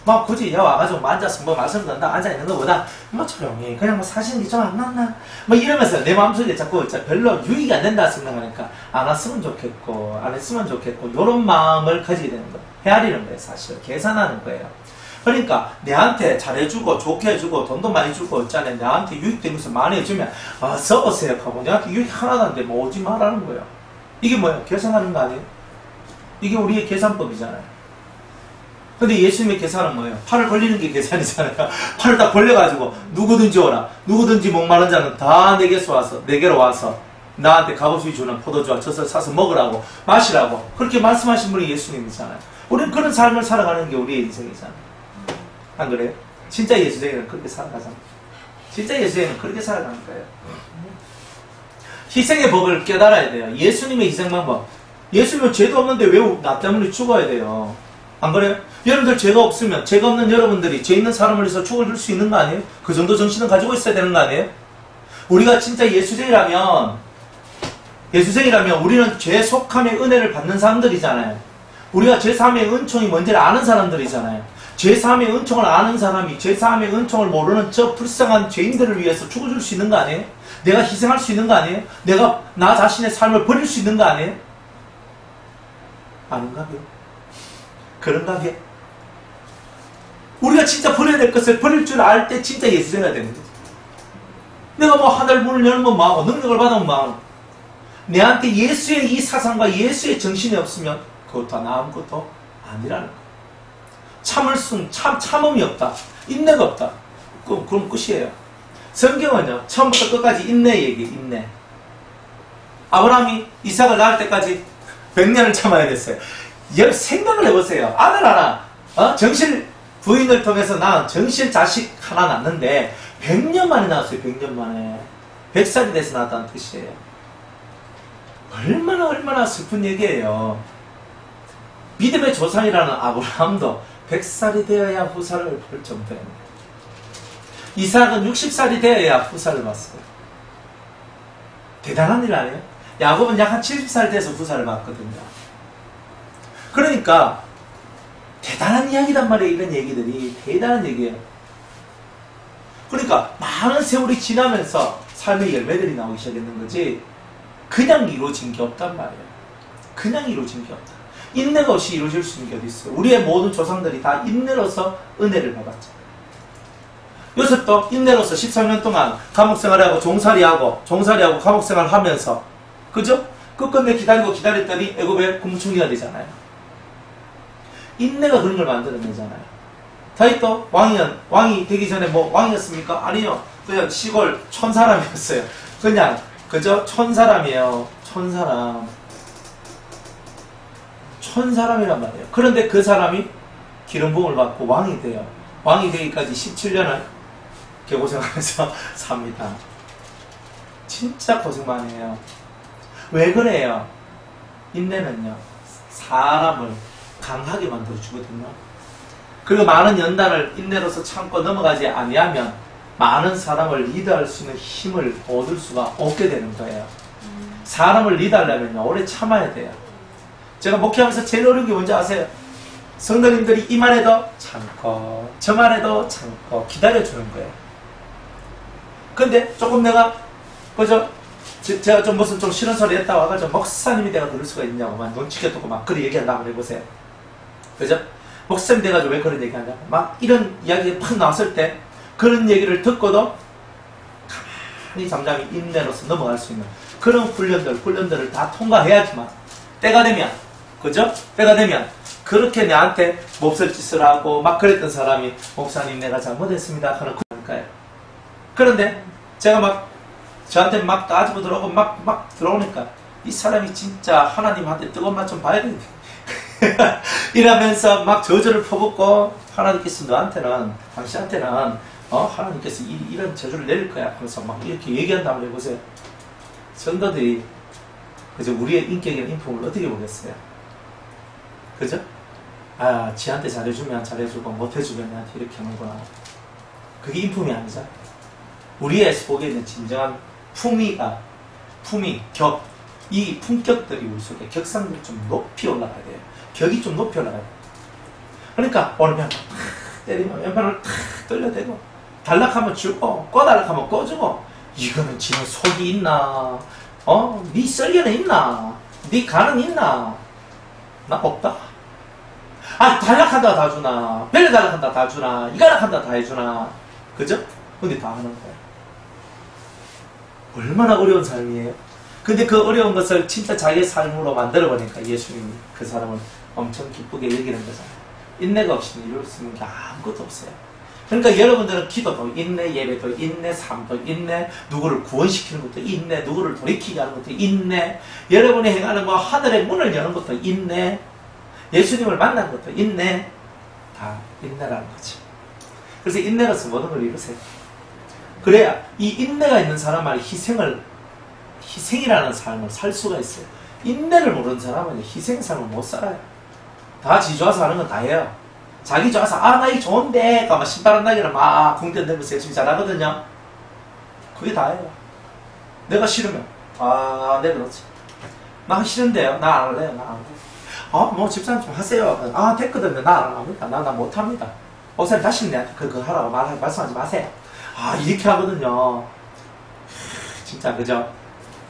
막 굳이 야 와가지고 뭐 앉아서 뭐 말씀 듣는다 앉아있는 것보다 뭐 조용히 그냥 뭐 사시는 게 좀 안 낫나 뭐 이러면서 내 마음속에 자꾸 별로 유익이 안 된다 생각하니까 안 왔으면 좋겠고 안 했으면 좋겠고 이런 마음을 가지게 되는 거예요. 헤아리는 거예요. 사실 계산하는 거예요. 그러니까 내한테 잘해주고 좋게 해주고 돈도 많이 주고 있잖아요. 내한테 유익된 것을 많이 해주면 써보세요 하고 내한테 유익 하나도 안 돼 뭐 오지 말라는 거예요. 이게 뭐예요? 계산하는 거 아니에요? 이게 우리의 계산법이잖아요. 근데 예수님의 계산은 뭐예요? 팔을 벌리는 게 계산이잖아요. 팔을 딱 벌려가지고 누구든지 오라. 누구든지 목마른 자는 다 내게로 와서 나한테 값없이 주는 포도주와 젖을 사서 먹으라고 마시라고 그렇게 말씀하신 분이 예수님이잖아요. 우리는 그런 삶을 살아가는 게 우리의 인생이잖아요. 안 그래요? 진짜 예수쟁이는 그렇게 살아가잖아요. 진짜 예수쟁이는 그렇게 살아가는 거예요. 희생의 법을 깨달아야 돼요. 예수님의 희생 방법. 예수님은 죄도 없는데 왜 나 때문에 죽어야 돼요? 안 그래요? 여러분들 죄가 없으면 죄가 없는 여러분들이 죄 있는 사람을 위해서 죽어줄 수 있는 거 아니에요? 그 정도 정신은 가지고 있어야 되는 거 아니에요? 우리가 진짜 예수쟁이라면 우리는 죄 속함의 은혜를 받는 사람들이잖아요. 우리가 죄 사함의 은총이 뭔지를 아는 사람들이잖아요. 죄 사함의 은총을 아는 사람이 죄 사함의 은총을 모르는 저 불쌍한 죄인들을 위해서 죽어줄 수 있는 거 아니에요? 내가 희생할 수 있는 거 아니에요? 내가 나 자신의 삶을 버릴 수 있는 거 아니에요? 아닌가요? 그런가요? 우리가 진짜 버려야 될 것을 버릴 줄 알 때 진짜 예수쟁이가 되는 거죠. 내가 뭐 하늘 문을 열면 뭐하고 능력을 받으면 뭐하고 내한테 예수의 이 사상과 예수의 정신이 없으면 그것도 아무것도 아니라는 거예요. 참음이 없다. 인내가 없다. 그럼 끝이에요. 성경은요. 처음부터 끝까지 인내 얘기, 인내. 아브라함이 이삭을 낳을 때까지 100년을 참아야 됐어요. 생각을 해보세요. 아들 하나, 정실 부인을 통해서 낳은 정실 자식 하나 낳는데 100년 만에 낳았어요. 100년 만에. 100살이 돼서 낳았다는 뜻이에요. 얼마나 슬픈 얘기예요. 믿음의 조상이라는 아브라함도 100살이 되어야 후사를 볼 정도입니다. 이삭은 60살이 되어야 후사를 봤어요. 대단한 일 아니에요? 야곱은 약 한 70살 돼서 후사를 봤거든요. 그러니까 대단한 이야기단 말이에요. 이런 얘기들이 대단한 얘기예요. 그러니까 많은 세월이 지나면서 삶의 열매들이 나오기 시작했는 거지 그냥 이루어진 게 없단 말이에요. 그냥 이루어진 게 없다. 인내가 없이 이루어질 수 있는 게 어디 있어요? 우리의 모든 조상들이 다 인내로서 은혜를 받았죠. 요셉도 인내로서 13년 동안 감옥생활하고 종살이하고 감옥생활을 하면서 그죠? 끝끝내 기다렸더니 애굽의 국무총리가 되잖아요. 인내가 그런 걸 만들어내잖아요. 다윗도 왕이 되기 전에 뭐 왕이었습니까? 아니요. 그냥 시골 촌사람이었어요. 그냥 그저 촌사람이에요. 촌사람이란 말이에요. 그런데 그 사람이 기름 부음을 받고 왕이 돼요. 왕이 되기까지 17년을 개고생하면서 삽니다. 진짜 고생 많이 해요. 왜 그래요? 인내는요. 사람을 강하게 만들어주거든요. 그리고 많은 연단을 인내로서 참고 넘어가지 아니하면 많은 사람을 리드할 수 있는 힘을 얻을 수가 없게 되는 거예요. 사람을 리드하려면 오래 참아야 돼요. 제가 목회하면서 제일 어려운 게 뭔지 아세요? 성도님들이 이 말에도 참고 저 말에도 참고 기다려주는 거예요. 근데 조금 내가 그저 제가 좀 무슨 좀 싫은 소리 했다 와가지고 목사님이 내가 그럴 수가 있냐고 막 눈치게 두고 막 그런 얘기한다고 해보세요. 그죠? 목사님 돼가지고 왜 그런 얘기 하냐고 막 이런 이야기가 팍 나왔을 때 그런 얘기를 듣고도 가만히 잠잠히 인내로서 넘어갈 수 있는 그런 훈련들을 다 통과해야지만 때가 되면 그죠? 때가 되면 그렇게 내한테 몹쓸 짓을 하고 막 그랬던 사람이 목사님 내가 잘못했습니다 하는 거니까요. 그런데 제가 막 저한테 막 따지고 들어오고 막 들어오니까 이 사람이 진짜 하나님한테 뜨거운 맛 좀 봐야 되는데 이러면서 막 저주를 퍼붓고 하나님께서 너한테는 당신한테는 하나님께서 이런 저주를 내릴 거야 하면서 막 이렇게 얘기한다고 해보세요. 성도들이 그죠? 우리의 인격이나 인품을 어떻게 보겠어요? 그죠? 지한테 잘해주면 잘해주고 못해주면 나한테 이렇게 하는구나. 그게 인품이 아니죠. 우리의 속에 있는 진정한 이 품격들이 우리 속에 격상들이 좀 높이 올라가야 돼요. 격이 좀 높이 올라가야 돼요. 그러니까 오늘 그냥 때리면 왼팔을 탁 돌려대고 달락하면 주고 꺼달락하면 꺼주고 이거는 지는 속이 있나? 네 썰려는 있나? 네 간은 있나? 나 없다. 달락한다 다 주나? 별로 달락한다 다 주나? 이가락한다 다 해주나? 그죠? 근데 다 하는 거야. 얼마나 어려운 삶이에요? 근데 그 어려운 것을 진짜 자기의 삶으로 만들어버리니까 예수님이 그 사람을 엄청 기쁘게 여기는 거잖아요. 인내가 없이는 이룰 수 있는 게 아무것도 없어요. 그러니까 여러분들은 기도도 인내, 예배도 인내, 삶도 인내, 누구를 구원시키는 것도 인내, 누구를 돌이키게 하는 것도 인내, 여러분이 행하는 뭐 하늘의 문을 여는 것도 인내, 예수님을 만난 것도 인내, 다 인내라는 거죠. 그래서 인내로서 모든 걸 이루세요. 그래야 이 인내가 있는 사람은 희생이라는 삶을 살 수가 있어요. 인내를 모르는 사람은 희생 삶을 못 살아요. 다 지 좋아서 하는 건 다 해요. 자기 좋아서 나 이 좋은데 막 신바람 나기를 막 궁전 내면서 열심히 잘하거든요. 그게 다예요. 내가 싫으면 네 그렇지. 나 싫은데요. 나 안 할래요. 나 안 할래요. 뭐 집사님 좀 하세요. 됐거든요. 나 안 합니다. 나 못합니다. 목사님 다시는 내한테 그거 하라고 말씀하지 마세요. 이렇게 하거든요. 진짜 그죠?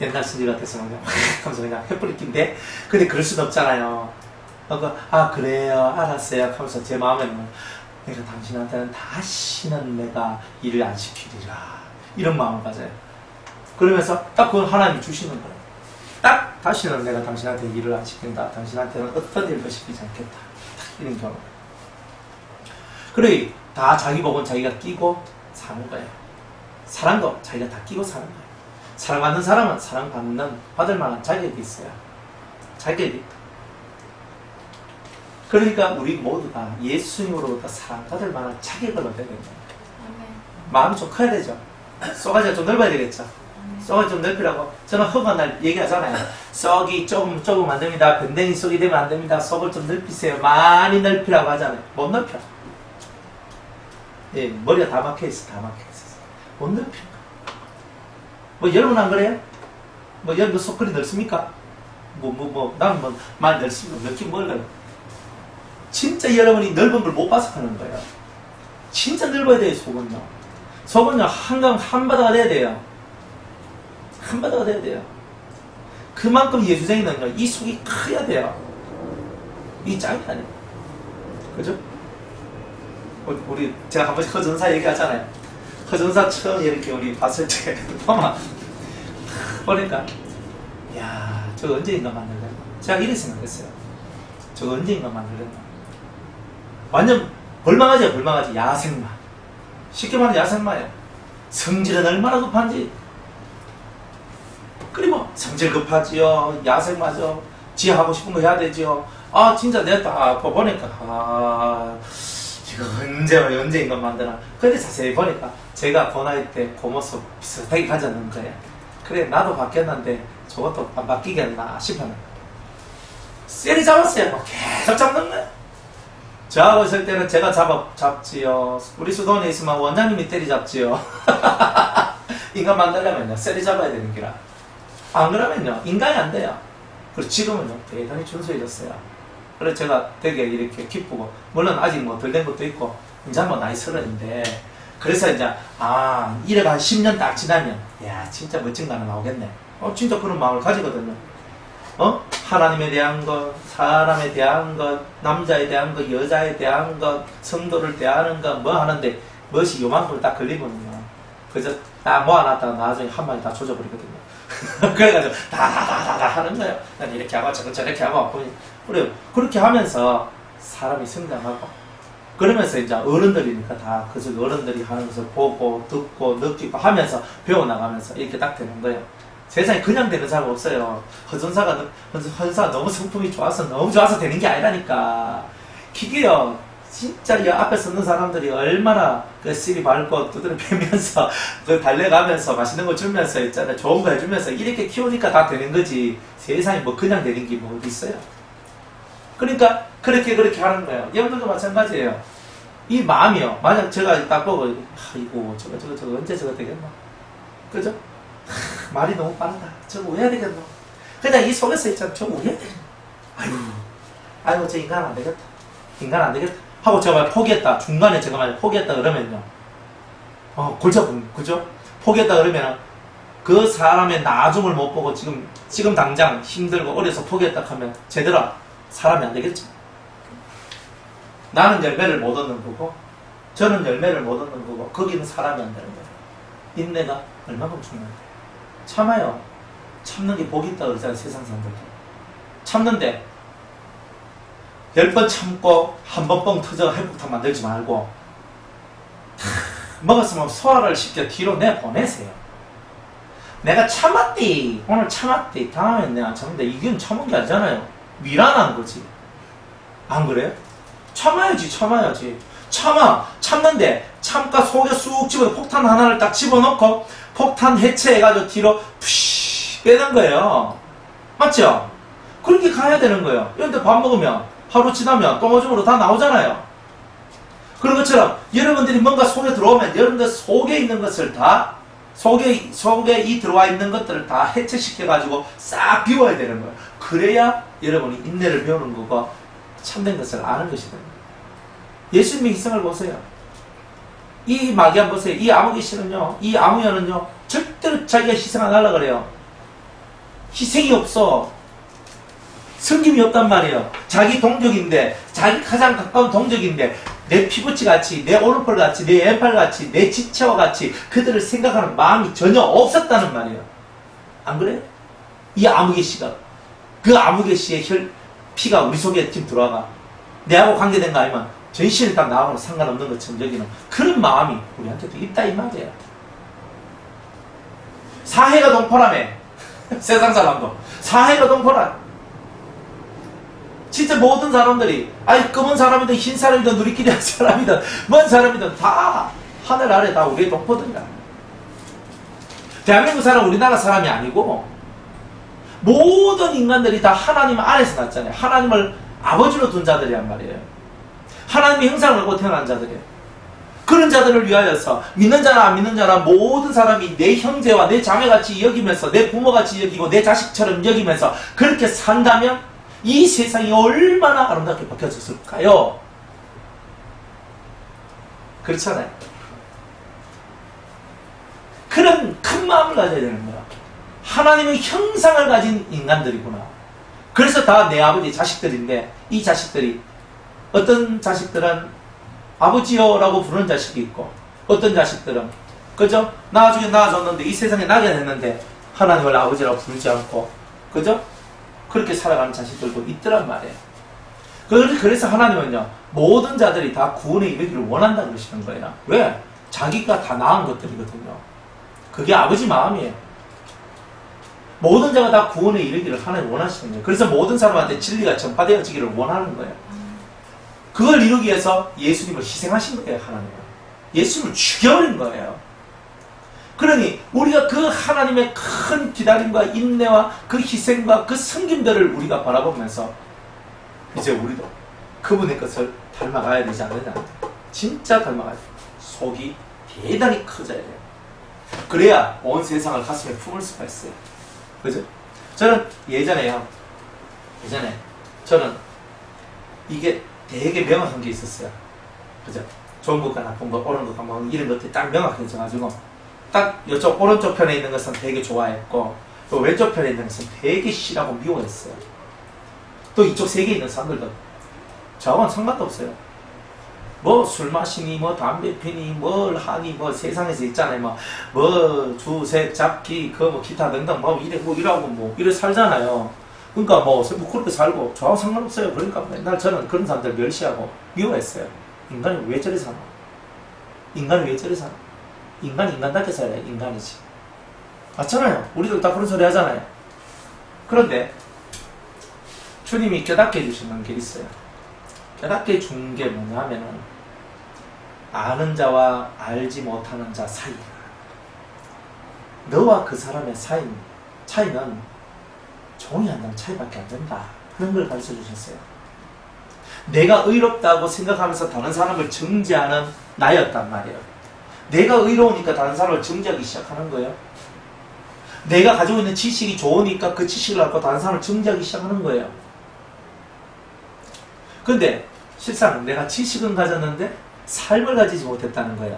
옛날 신지 같아서 그냥 하면서 그냥 해버리긴데 근데 그럴 수는 없잖아요. 그래요 알았어요 하면서 제 마음에 내가 당신한테는 다시는 내가 일을 안 시키리라 이런 마음을 가져요. 그러면서 딱 그건 하나님이 주시는 거예요. 딱 다시는 내가 당신한테 일을 안 시킨다. 당신한테는 어떤 일도 시키지 않겠다. 딱 이런 경우. 그래 다 자기 복은 자기가 끼고 사는 거예요. 사랑도 자기가 다 끼고 사는 거예요. 사랑받는 사람은 받을 만한 자격이 있어요. 자격이 있다. 그러니까 우리 모두가 예수님으로부터 사랑받을 만한 자격을 얻어야 됩니다. 마음이 좀 커야 되죠. 쏘가지가 좀 넓어야 되겠죠. 쏘가지 좀 넓히라고 저는 험한 날 얘기하잖아요. 썩이 조금 안 됩니다. 변댕이 썩이 되면 안 됩니다. 속을 좀 넓히세요. 많이 넓히라고 하잖아요. 못 넓혀. 예, 머리가 다 막혀있어. 못 넓혀. 여러분 안 그래요? 여러분 속 그리 넓습니까? 나는 많이 넓습니다. 넓긴 뭘까요? 진짜 여러분이 넓은 걸 못 봐서 하는 거예요. 진짜 넓어야 돼요, 속은요. 속은요, 한바다가 돼야 돼요. 한바다가 돼야 돼요. 그만큼 예수쟁이는요, 이 속이 커야 돼요. 이 짱이 아니에요. 그죠? 제가 한 번씩 허전사 얘기하잖아요. 허전사 처음 이렇게 우리 봤을 때, 보니까, 저거 언제 인간 만들려나? 제가 이렇게 생각했어요. 저거 언제 인간 만들려나? 완전 벌망하지. 야생마. 쉽게 말하면 야생마예요. 성질은 얼마나 급한지. 성질 급하지요. 야생마죠. 지 하고 싶은 거 해야 되지요. 진짜 내가 딱 보니까 이거 언제 인간 만드나. 근데 자세히 보니까 제가 그 나이 때 그 모습 비슷하게 가졌는 거예요. 그래 나도 바뀌었는데 저것도 안 바뀌겠나 싶었는데 쎄리 잡았어요. 계속 잡는 거예요. 저하고 있을 때는 제가 잡지요. 우리 수도원에 있으면 원장님이 때리잡지요. 인간 만들려면요 쎄리 잡아야 되는 기라. 안 그러면요 인간이 안 돼요. 그리고 지금은요 대단히 준수해졌어요. 그래서 제가 되게 이렇게 기쁘고 물론 아직 덜 된 것도 있고 이제 한번 나이 30인데 그래서 이제 이래가 한 10년 딱 지나면 진짜 멋진 거 하나 나오겠네. 진짜 그런 마음을 가지거든요. 하나님에 대한 것, 사람에 대한 것, 남자에 대한 것, 여자에 대한 것, 성도를 대하는 것, 하는데 무엇이 요만큼 딱 걸리거든요. 그래서 딱 모아놨다가 나중에 한 마디 다 조져버리거든요. 그래가지고 다다다다다 하는 거예요. 난 이렇게 하고 저렇게 하고 그래요. 그렇게 하면서 사람이 성장하고 그러면서 이제 어른들이니까 다 그저 어른들이 하는 것을 보고 듣고 느끼고 하면서 배워나가면서 이렇게 딱 되는 거예요. 세상에 그냥 되는 사람 없어요. 허전사가 너무 성품이 너무 좋아서 되는 게 아니라니까. 기계요. 진짜 이 앞에 서는 사람들이 얼마나 그 씨리 밟고 두드려 패면서 그 달래가면서 맛있는 거 주면서 있잖아요. 좋은 거 해주면서 이렇게 키우니까 다 되는 거지. 세상에 뭐 그냥 되는 게 뭐 어디 있어요. 그러니까 그렇게 하는 거예요. 여러분들도 마찬가지예요. 이 마음이요. 만약 제가 딱 보고 이거 저거 언제 저거 되겠나. 그죠? 말이 너무 빠르다. 저거 왜 해야 되겠노? 그냥 이 속에서 있잖아. 저거 왜 해야 되겠노? 아이고, 저 인간 안 되겠다. 인간 안 되겠다. 하고 제가 만약 포기했다. 중간에 제가 만약 포기했다 그러면요. 골치 아픈, 그죠? 포기했다 그러면은 그 사람의 나중을 못 보고 지금 당장 힘들고 어려서 포기했다 하면 제대로 사람이 안 되겠죠. 나는 열매를 못 얻는 거고, 저는 열매를 못 얻는 거고, 거기는 사람이 안 되는 거예요. 인내가 얼마큼 중요한데. 참아요. 참는 게 복이 있다고 그러잖아요, 세상 사람들도. 참는데, 10번 참고, 한 번 뻥 터져 회복탕 만들지 말고, 먹었으면 소화를 시켜 뒤로 내보내세요. 내가 참았디. 오늘 참았디. 다음엔 내가 참는데, 이건 참은 게 아니잖아요. 미란한 거지. 안 그래요? 참아야지. 참는데, 참가 속에 쑥 집어, 폭탄 하나를 딱 집어넣고, 폭탄 해체해가지고 뒤로 푸쉬 빼는 거예요. 맞죠? 그렇게 가야 되는 거예요. 그런데 밥 먹으면, 하루 지나면 똥오줌으로 다 나오잖아요. 그런 것처럼, 여러분들이 뭔가 속에 들어오면, 여러분들 속에 있는 것을 다, 속에 이 들어와 있는 것들을 다 해체시켜가지고 싹 비워야 되는 거예요. 그래야 여러분이 인내를 배우는 거고, 참된 것을 아는 것이 됩니다. 예수님의 희생을 보세요. 이 마귀한 보세요. 이 아무개씨는요, 이 아무여는요, 절대로 자기가 희생 안 하려고 그래요. 희생이 없어. 섬김이 없단 말이에요. 자기 동족인데, 자기 가장 가까운 동족인데, 내 피부치 같이, 내 오른팔 같이, 내 왼팔 같이, 내 지체와 같이 그들을 생각하는 마음이 전혀 없었다는 말이에요. 안 그래요? 이 아무개씨가, 그 아무개씨의 피가 우리 속에 지금 들어와가. 내하고 관계된 거 아니면 전신에 딱 나오는 상관없는 것처럼 여기는 그런 마음이 우리한테도 있다 이 말이에요. 사해가 동포라며. 세상 사람도 사해가 동포라. 진짜 모든 사람들이 검은 사람이든 흰 사람이든 누리끼리 한 사람이든 뭔 사람이든 다 하늘 아래 다 우리의 동포들이라. 대한민국 사람 우리나라 사람이 아니고 모든 인간들이 다 하나님 안에서 났잖아요. 하나님을 아버지로 둔 자들이란 말이에요. 하나님의 형상을 갖고 태어난 자들이에요. 그런 자들을 위하여서 믿는 자나 안 믿는 자나 모든 사람이 내 형제와 내 자매같이 여기면서 내 부모같이 여기고 내 자식처럼 여기면서 그렇게 산다면 이 세상이 얼마나 아름답게 바뀌어졌을까요? 그렇잖아요. 그런 큰 마음을 가져야 되는 거야. 하나님의 형상을 가진 인간들이구나. 그래서 다 내 아버지 자식들인데 이 자식들이 어떤 자식들은 아버지요라고 부르는 자식이 있고 어떤 자식들은 그죠? 나중에 낳아줬는데 이 세상에 나게 됐는데 하나님을 아버지라고 부르지 않고 그죠? 그렇게 살아가는 자식들도 있더란 말이에요. 그래서 하나님은요 모든 자들이 다 구원에 이르기를 원한다 그러시는 거예요. 왜? 자기가 다 낳은 것들이거든요. 그게 아버지 마음이에요. 모든 자가 다 구원에 이르기를 하나님 원하시는 거예요. 그래서 모든 사람한테 진리가 전파되어지기를 원하는 거예요. 그걸 이루기 위해서 예수님을 희생하신 거예요. 하나님은. 예수님을 죽여버린 거예요. 그러니 우리가 그 하나님의 큰 기다림과 인내와 그 희생과 그 섬김들을 우리가 바라보면서 이제 우리도 그분의 것을 닮아가야 되지 않느냐. 진짜 닮아가야 돼요. 속이 대단히 커져야 돼요. 그래야 온 세상을 가슴에 품을 수가 있어요. 그죠? 저는 예전에 저는 이게 되게 명확한 게 있었어요. 그죠? 좋은 것과 나쁜 것, 옳은 것과 뭐 이런 것들이 딱 명확해져가지고 딱 이쪽 오른쪽 편에 있는 것은 되게 좋아했고 또 왼쪽 편에 있는 것은 되게 싫어하고 미워했어요. 또 이쪽 세 개 있는 사람들도 저하고는 상관도 없어요. 뭐 술 마시니 뭐 담배 피니 뭘 하니 뭐 세상에서 있잖아요. 뭐 주색 잡기 그 뭐 기타 등등 뭐 이래 뭐 이러고 뭐 이래 살잖아요. 그러니까 뭐 그렇게 살고 저하고 상관없어요. 그러니까 맨날 저는 그런 사람들 멸시하고 미워했어요. 인간이 왜 저리 사나? 인간이 왜 저리 사나? 인간이 인간답게 살아야 인간이지. 맞잖아요. 우리도 다 그런 소리 하잖아요. 그런데 주님이 깨닫게 해주시는 게 있어요. 깨닫게 해준 게 뭐냐면은 아는 자와 알지 못하는 자 사이. 너와 그 사람의 차이는 종이 한 장 차이밖에 안 된다. 그런 걸 가르쳐 주셨어요. 내가 의롭다고 생각하면서 다른 사람을 정죄하는 나였단 말이에요. 내가 의로우니까 다른 사람을 정죄하기 시작하는 거예요. 내가 가지고 있는 지식이 좋으니까 그 지식을 갖고 다른 사람을 정죄하기 시작하는 거예요. 근데 실상 내가 지식은 가졌는데 삶을 가지지 못했다는 거야.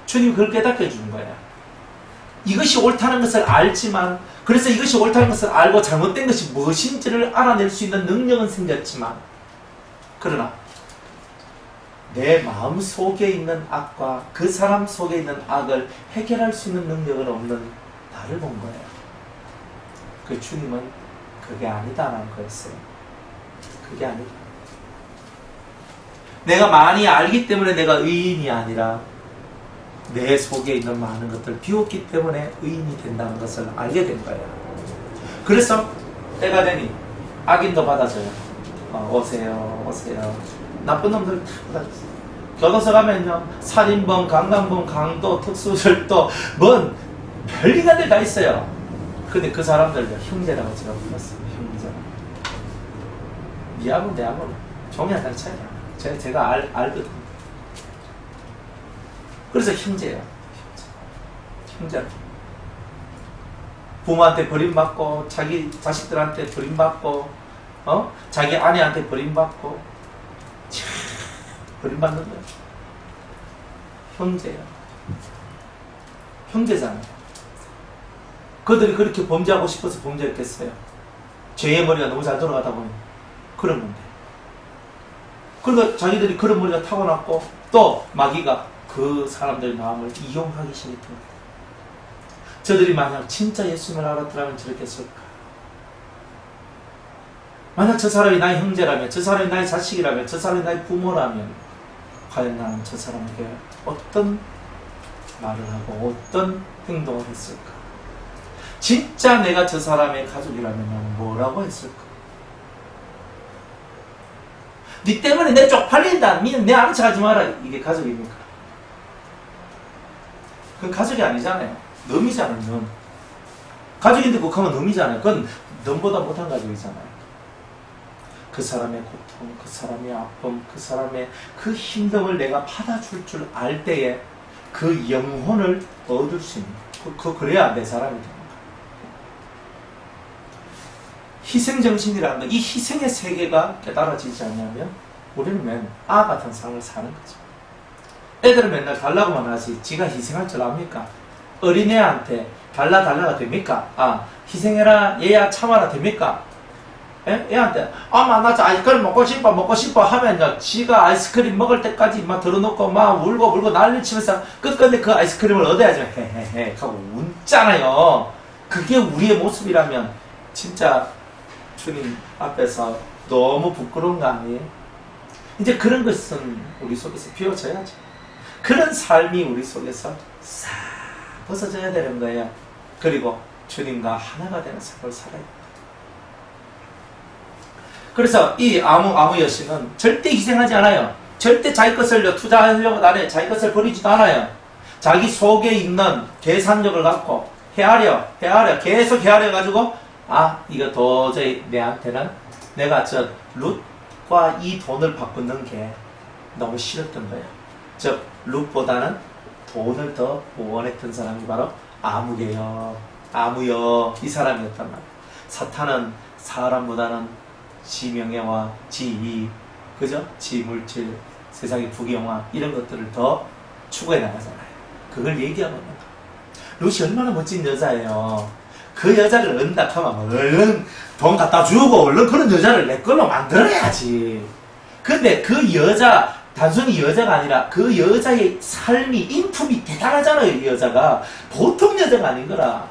주님 그걸 깨닫게 해주는 거야. 이것이 옳다는 것을 알지만, 그래서 이것이 옳다는 것을 알고 잘못된 것이 무엇인지를 알아낼 수 있는 능력은 생겼지만, 그러나 내 마음 속에 있는 악과 그 사람 속에 있는 악을 해결할 수 있는 능력은 없는 나를 본 거예요. 그 주님은 그게 아니다라는 거였어요. 그게 아니다. 내가 많이 알기 때문에 내가 의인이 아니라 내 속에 있는 많은 것들을 비웠기 때문에 의인이 된다는 것을 알게 된 거예요. 그래서 때가 되니 악인도 받아줘요. 오세요, 오세요. 나쁜 놈들 다 받아줬어요. 교도소 가면요, 살인범, 강간범, 강도, 특수절도, 뭔 별리가들 다 있어요. 근데 그 사람들도 형제라고 제가 불렀어요. 형제. 니하고 내하고 종이 한 장 차이야. 제가 알거든. 그래서 형제예요. 형제. 부모한테 버림받고, 자기 자식들한테 버림받고, 자기 아내한테 버림받고, 버림받는 거예요. 형제예요. 형제잖아요. 그들이 그렇게 범죄하고 싶어서 범죄했겠어요. 죄의 머리가 너무 잘 돌아가다 보니 그런 건데. 그러니까 자기들이 그런 머리가 타고났고, 또 마귀가 그 사람들의 마음을 이용하기 시작했던 거예요. 저들이 만약 진짜 예수님을 알았더라면 저렇게 했을까? 만약 저 사람이 나의 형제라면, 저 사람이 나의 자식이라면, 저 사람이 나의 부모라면, 과연 나는 저 사람에게 어떤 말을 하고 어떤 행동을 했을까? 진짜 내가 저 사람의 가족이라면 나는 뭐라고 했을까? 네 때문에 내 쪽팔린다. 니는 내 아는 척 하지 마라. 이게 가족입니까? 그건 가족이 아니잖아요. 놈이잖아요, 놈. 가족인데 그거 하면 놈이잖아요. 그건 놈보다 못한 가족이잖아요. 그 사람의 고통, 그 사람의 아픔, 그 사람의 그 힘듦을 내가 받아줄 줄 알 때에 그 영혼을 얻을 수 있는, 그래야 내 사람이 됩니다. 희생정신이라는 거, 이 희생의 세계가 깨달아지지 않냐면 우리는 맨 아 같은 삶을 사는 거죠. 애들은 맨날 달라고만 하지 지가 희생할 줄 압니까? 어린애한테 달라가 됩니까? 희생해라, 얘야 참아라 됩니까? 애한테 나 아이스크림 먹고 싶어 하면요, 지가 아이스크림 먹을 때까지 막 들어놓고 막 울고 난리치면서 끝끝내 그 아이스크림을 얻어야죠. 헤헤헤 하고 웃잖아요. 그게 우리의 모습이라면 진짜 주님 앞에서 너무 부끄러운 거 아니에요? 이제 그런 것은 우리 속에서 비워져야죠. 그런 삶이 우리 속에서 싹 벗어져야 되는 거예요. 그리고 주님과 하나가 되는 삶을 살아야 돼요. 그래서 이 아무 여신은 절대 희생하지 않아요. 절대 자기 것을 투자하려고 안 해요. 자기 것을 버리지도 않아요. 자기 속에 있는 계산력을 갖고 헤아려 계속 헤아려가지고 이거 도저히 내한테는 내가 저 룻과 이 돈을 바꾸는 게 너무 싫었던 거예요. 즉 룻보다는 돈을 더 원했던 사람이 바로 아무요 이 사람이었단 말이에요. 사탄은 사람보다는 지 명예와 지 이익, 그죠? 지 물질, 세상의 부귀영화 이런 것들을 더 추구해 나가잖아요. 그걸 얘기하고 있는 거예요. 룻이 얼마나 멋진 여자예요. 그 여자를 얻는다 하면 얼른 돈 갖다 주고 얼른 그런 여자를 내 걸로 만들어야지. 근데 그 여자, 단순히 여자가 아니라 그 여자의 삶이, 인품이 대단하잖아요. 이 여자가 보통 여자가 아닌 거라.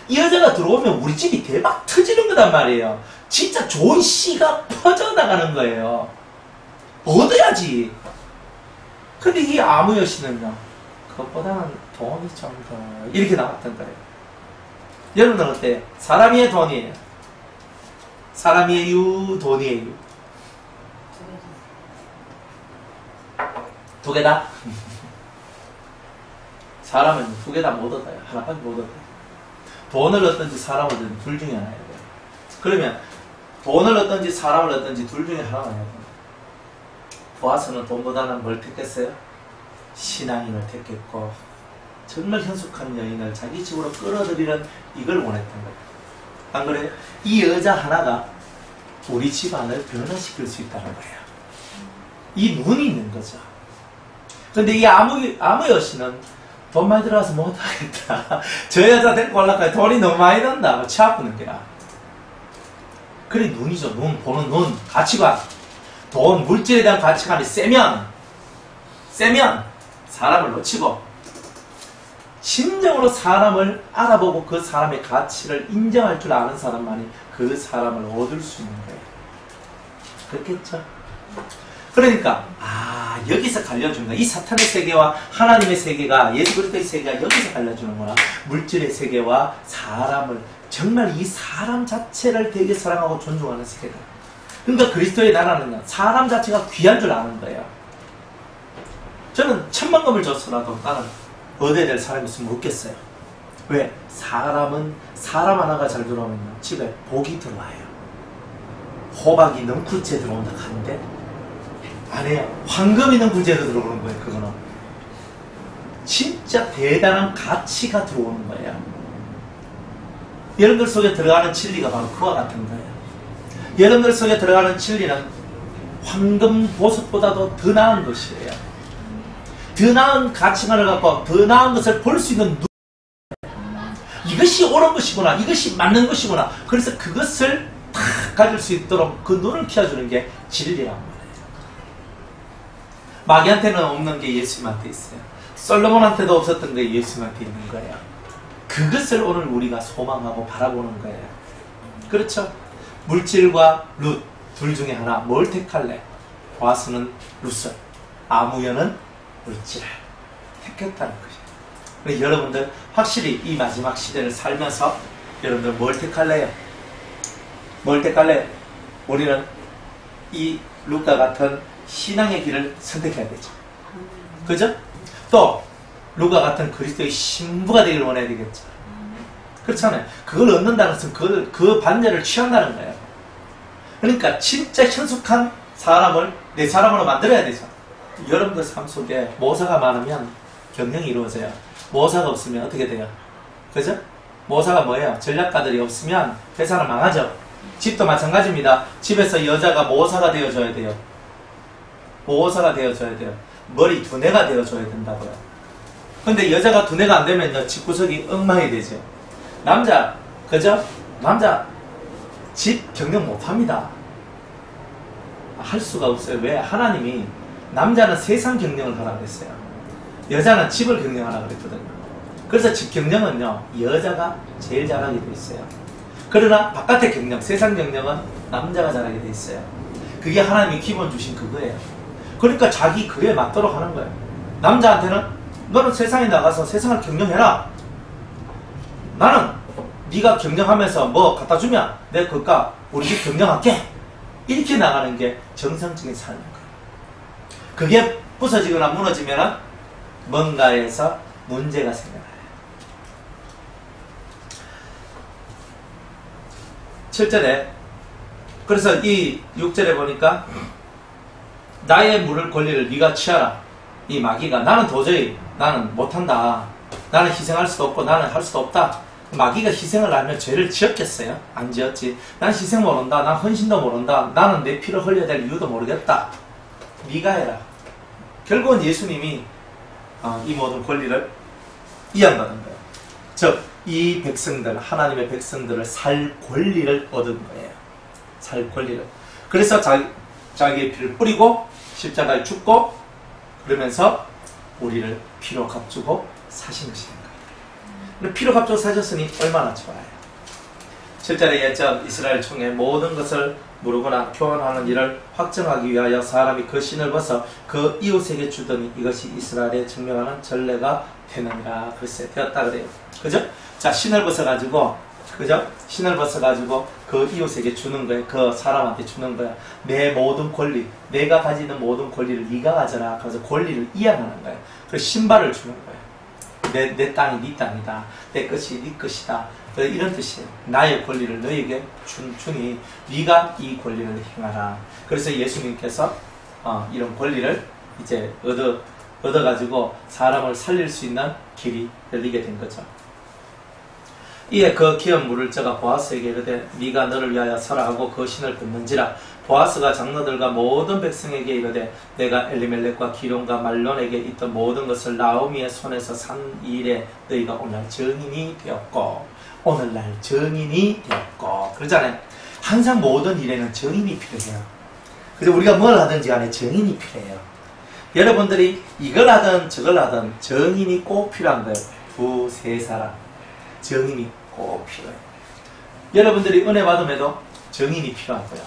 이 여자가 들어오면 우리 집이 대박 터지는 거단 말이에요. 진짜 좋은 씨가 퍼져나가는 거예요. 얻어야지. 근데 이 아무 여신은요, 그것보다는 돈이 좀 더 이렇게 나왔던 거예요. 여러분은 어때요? 사람이에요, 돈이에요? 사람이에요, 돈이에요? 두 개 다? 사람은 두 개 다 못 얻어요. 하나밖에 못 얻어요. 돈을 얻든지 사람을 얻든지 둘 중에 하나예요. 그러면 돈을 얻든지 사람을 얻든지 둘 중에 하나가 해야 돼요. 보아스는 돈보다는 뭘 택했어요? 신앙인을 택했고, 정말 현숙한 여인을 자기 집으로 끌어들이는 이걸 원했던 거예요. 안 그래요? 이 여자 하나가 우리 집안을 변화시킬 수 있다는 거예요. 이 눈이 있는 거죠. 근데 이 아무 여신은 돈 많이 들어가서 못하겠다. 저 여자 데리고 올라가야 돈이 너무 많이 든다. 치 아프는 게라. 그래 눈이죠. 눈, 보는 눈, 가치관. 돈, 물질에 대한 가치관이 세면 사람을 놓치고 진정으로 사람을 알아보고 그 사람의 가치를 인정할 줄 아는 사람만이 그 사람을 얻을 수 있는 거예요. 그렇겠죠? 그러니까 여기서 갈려주는 거야. 이 사탄의 세계와 하나님의 세계가, 예수 그리스도의 세계가 여기서 갈려주는구나. 물질의 세계와 사람을, 정말 이 사람 자체를 되게 사랑하고 존중하는 세계다. 그러니까 그리스도의 나라는 사람 자체가 귀한 줄 아는 거예요. 저는 10,000,000금을 줬어라도 나는 얻어야 될 사람이 있으면 없겠어요. 왜? 사람은 사람 하나가 잘 들어오면 집에 복이 들어와요. 호박이 넝쿨째 들어온다 하는데 아니에요. 황금이 넝쿨째로 들어오는 거예요. 그거는 진짜 대단한 가치가 들어오는 거예요. 여러분들 속에 들어가는 진리가 바로 그와 같은 거예요. 여러분들 속에 들어가는 진리는 황금 보석보다도 더 나은 것이에요. 더 나은 가치관을 갖고 더 나은 것을 볼 수 있는 눈, 이것이 옳은 것이구나, 이것이 맞는 것이구나. 그래서 그것을 다 가질 수 있도록 그 눈을 키워주는 게 진리란 말이에요. 마귀한테는 없는 게 예수님한테 있어요. 솔로몬한테도 없었던 게 예수님한테 있는 거예요. 그것을 오늘 우리가 소망하고 바라보는 거예요. 그렇죠? 물질과 룻 둘 중에 하나 뭘 택할래? 보아스는 룻을, 아무여는 물질을 택했다는 것이에요. 여러분들 확실히 이 마지막 시대를 살면서 여러분들 뭘 택할래요? 뭘 택할래요? 우리는 이 룻과 같은 신앙의 길을 선택해야 되죠. 그죠? 또 룻과 같은 그리스도의 신부가 되기를 원해야 되겠죠. 그렇잖아요. 그걸 얻는다는 것은 그 반대를 취한다는 거예요. 그러니까 진짜 현숙한 사람을 내 사람으로 만들어야 되죠. 여러분들 삶 속에 모사가 많으면 경영이 이루어져요. 모사가 없으면 어떻게 돼요? 그죠? 모사가 뭐예요? 전략가들이 없으면 회사는 망하죠. 집도 마찬가지입니다. 집에서 여자가 모사가 되어줘야 돼요. 모사가 되어줘야 돼요. 머리 두뇌가 되어줘야 된다고요. 근데 여자가 두뇌가 안 되면요, 집구석이 엉망이 되죠. 남자, 그죠? 남자 집 경영 못합니다. 할 수가 없어요. 왜? 하나님이 남자는 세상 경영을 하라고 했어요. 여자는 집을 경영하라고 그랬거든요. 그래서 집 경영은요, 여자가 제일 잘하게 돼 있어요. 그러나 바깥의 경영, 세상 경영은 남자가 잘하게 돼 있어요. 그게 하나님이 기본 주신 그거예요. 그러니까 자기 그에 맞도록 하는 거예요. 남자한테는 너는 세상에 나가서 세상을 경영해라. 나는 네가 경영하면서 뭐 갖다 주면 내가 그까 우리 집 경영할게. 이렇게 나가는 게 정상적인 삶인 거예요. 그게 부서지거나 무너지면 뭔가에서 문제가 생겨나요. 7절에 그래서 이 6절에 보니까 나의 물을 권리를 네가 취하라. 이 마귀가 나는 도저히 나는 못한다. 나는 희생할 수도 없고 나는 할 수도 없다. 마귀가 희생을 하면 죄를 지었겠어요? 안 지었지. 난 희생 모른다. 난 헌신도 모른다. 나는 내 피를 흘려야 될 이유도 모르겠다. 네가 해라. 결국은 예수님이 이 모든 권리를 이양받은 거예요. 즉, 이 백성들, 하나님의 백성들을 살 권리를 얻은 거예요. 살 권리를. 그래서 자기의 피를 뿌리고 십자가에 죽고 그러면서 우리를 피로 값주고 사신 것이 된 거예요. 피로 값주고 사셨으니 얼마나 좋아요. 7절에 예전 이스라엘 총회 모든 것을 모르거나 교환하는 일을 확정하기 위하여 사람이 그 신을 벗어 그 이웃에게 주더니 이것이 이스라엘에 증명하는 전례가 되느니라. 글쎄 되었다 그래요. 그죠? 자, 신을 벗어가지고, 그죠? 신을 벗어가지고 그 이웃에게 주는 거예요. 그 사람한테 주는 거야. 내 모든 권리, 내가 가지는 모든 권리를 네가 가져라. 그래서 권리를 이양하는 거예요. 그래서 신발을 주는 거예요. 내 땅이 네 땅이다. 내 것이 네 것이다. 이런 뜻이에요. 나의 권리를 너에게 주니 네가 이 권리를 행하라. 그래서 예수님께서 이런 권리를 이제 얻어가지고 사람을 살릴 수 있는 길이 열리게 된 거죠. 이에 그 기업 물을 저가 보아스에게 이르되 네가 너를 위하여 서라 하고 그 신을 끊는지라. 보아스가 장로들과 모든 백성에게 이르되 내가 엘리멜렉과 기룡과 말론에게 있던 모든 것을 나오미의 손에서 산 일에 너희가 오늘날 증인이 되었고 오늘날 증인이 되었고 그러잖아요. 항상 모든 일에는 증인이 필요해요. 그래서 우리가 뭘 하든지 간에 증인이 필요해요. 여러분들이 이걸 하든 저걸 하든 증인이 꼭 필요한 거예요. 두세 사람 증인이 꼭 필요해요. 여러분들이 은혜 받음에도 증인이 필요하고요.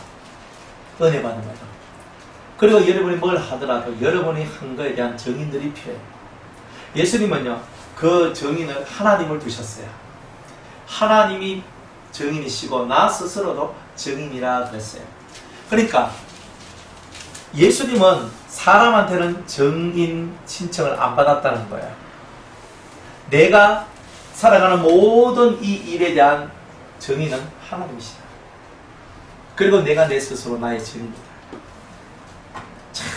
은혜 받음에도. 그리고 여러분이 뭘 하더라도 여러분이 한 거에 대한 증인들이 필요해요. 예수님은요, 그 증인을 하나님을 두셨어요. 하나님이 증인이시고 나 스스로도 증인이라 그랬어요. 그러니까 예수님은 사람한테는 증인 신청을 안 받았다는 거예요. 내가 살아가는 모든 이 일에 대한 증인은 하나님이시다. 그리고 내가 내 스스로 나의 증인이다. 참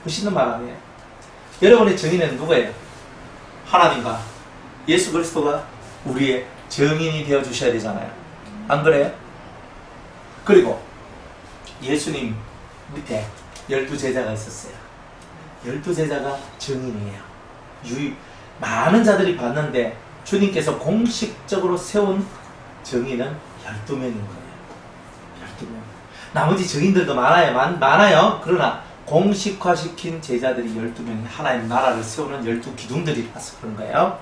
멋있는 말 아니에요? 여러분의 증인은 누구예요? 하나님과 예수 그리스도가 우리의 증인이 되어 주셔야 되잖아요. 안 그래요? 그리고 예수님 밑에 12제자가 있었어요. 12제자가 증인이에요. 많은 자들이 봤는데 주님께서 공식적으로 세운 증인은 12명인 거예요. 12명. 나머지 증인들도 많아요. 그러나 공식화시킨 제자들이 12명이 하나님 나라를 세우는 12기둥들이라서 그런 거예요.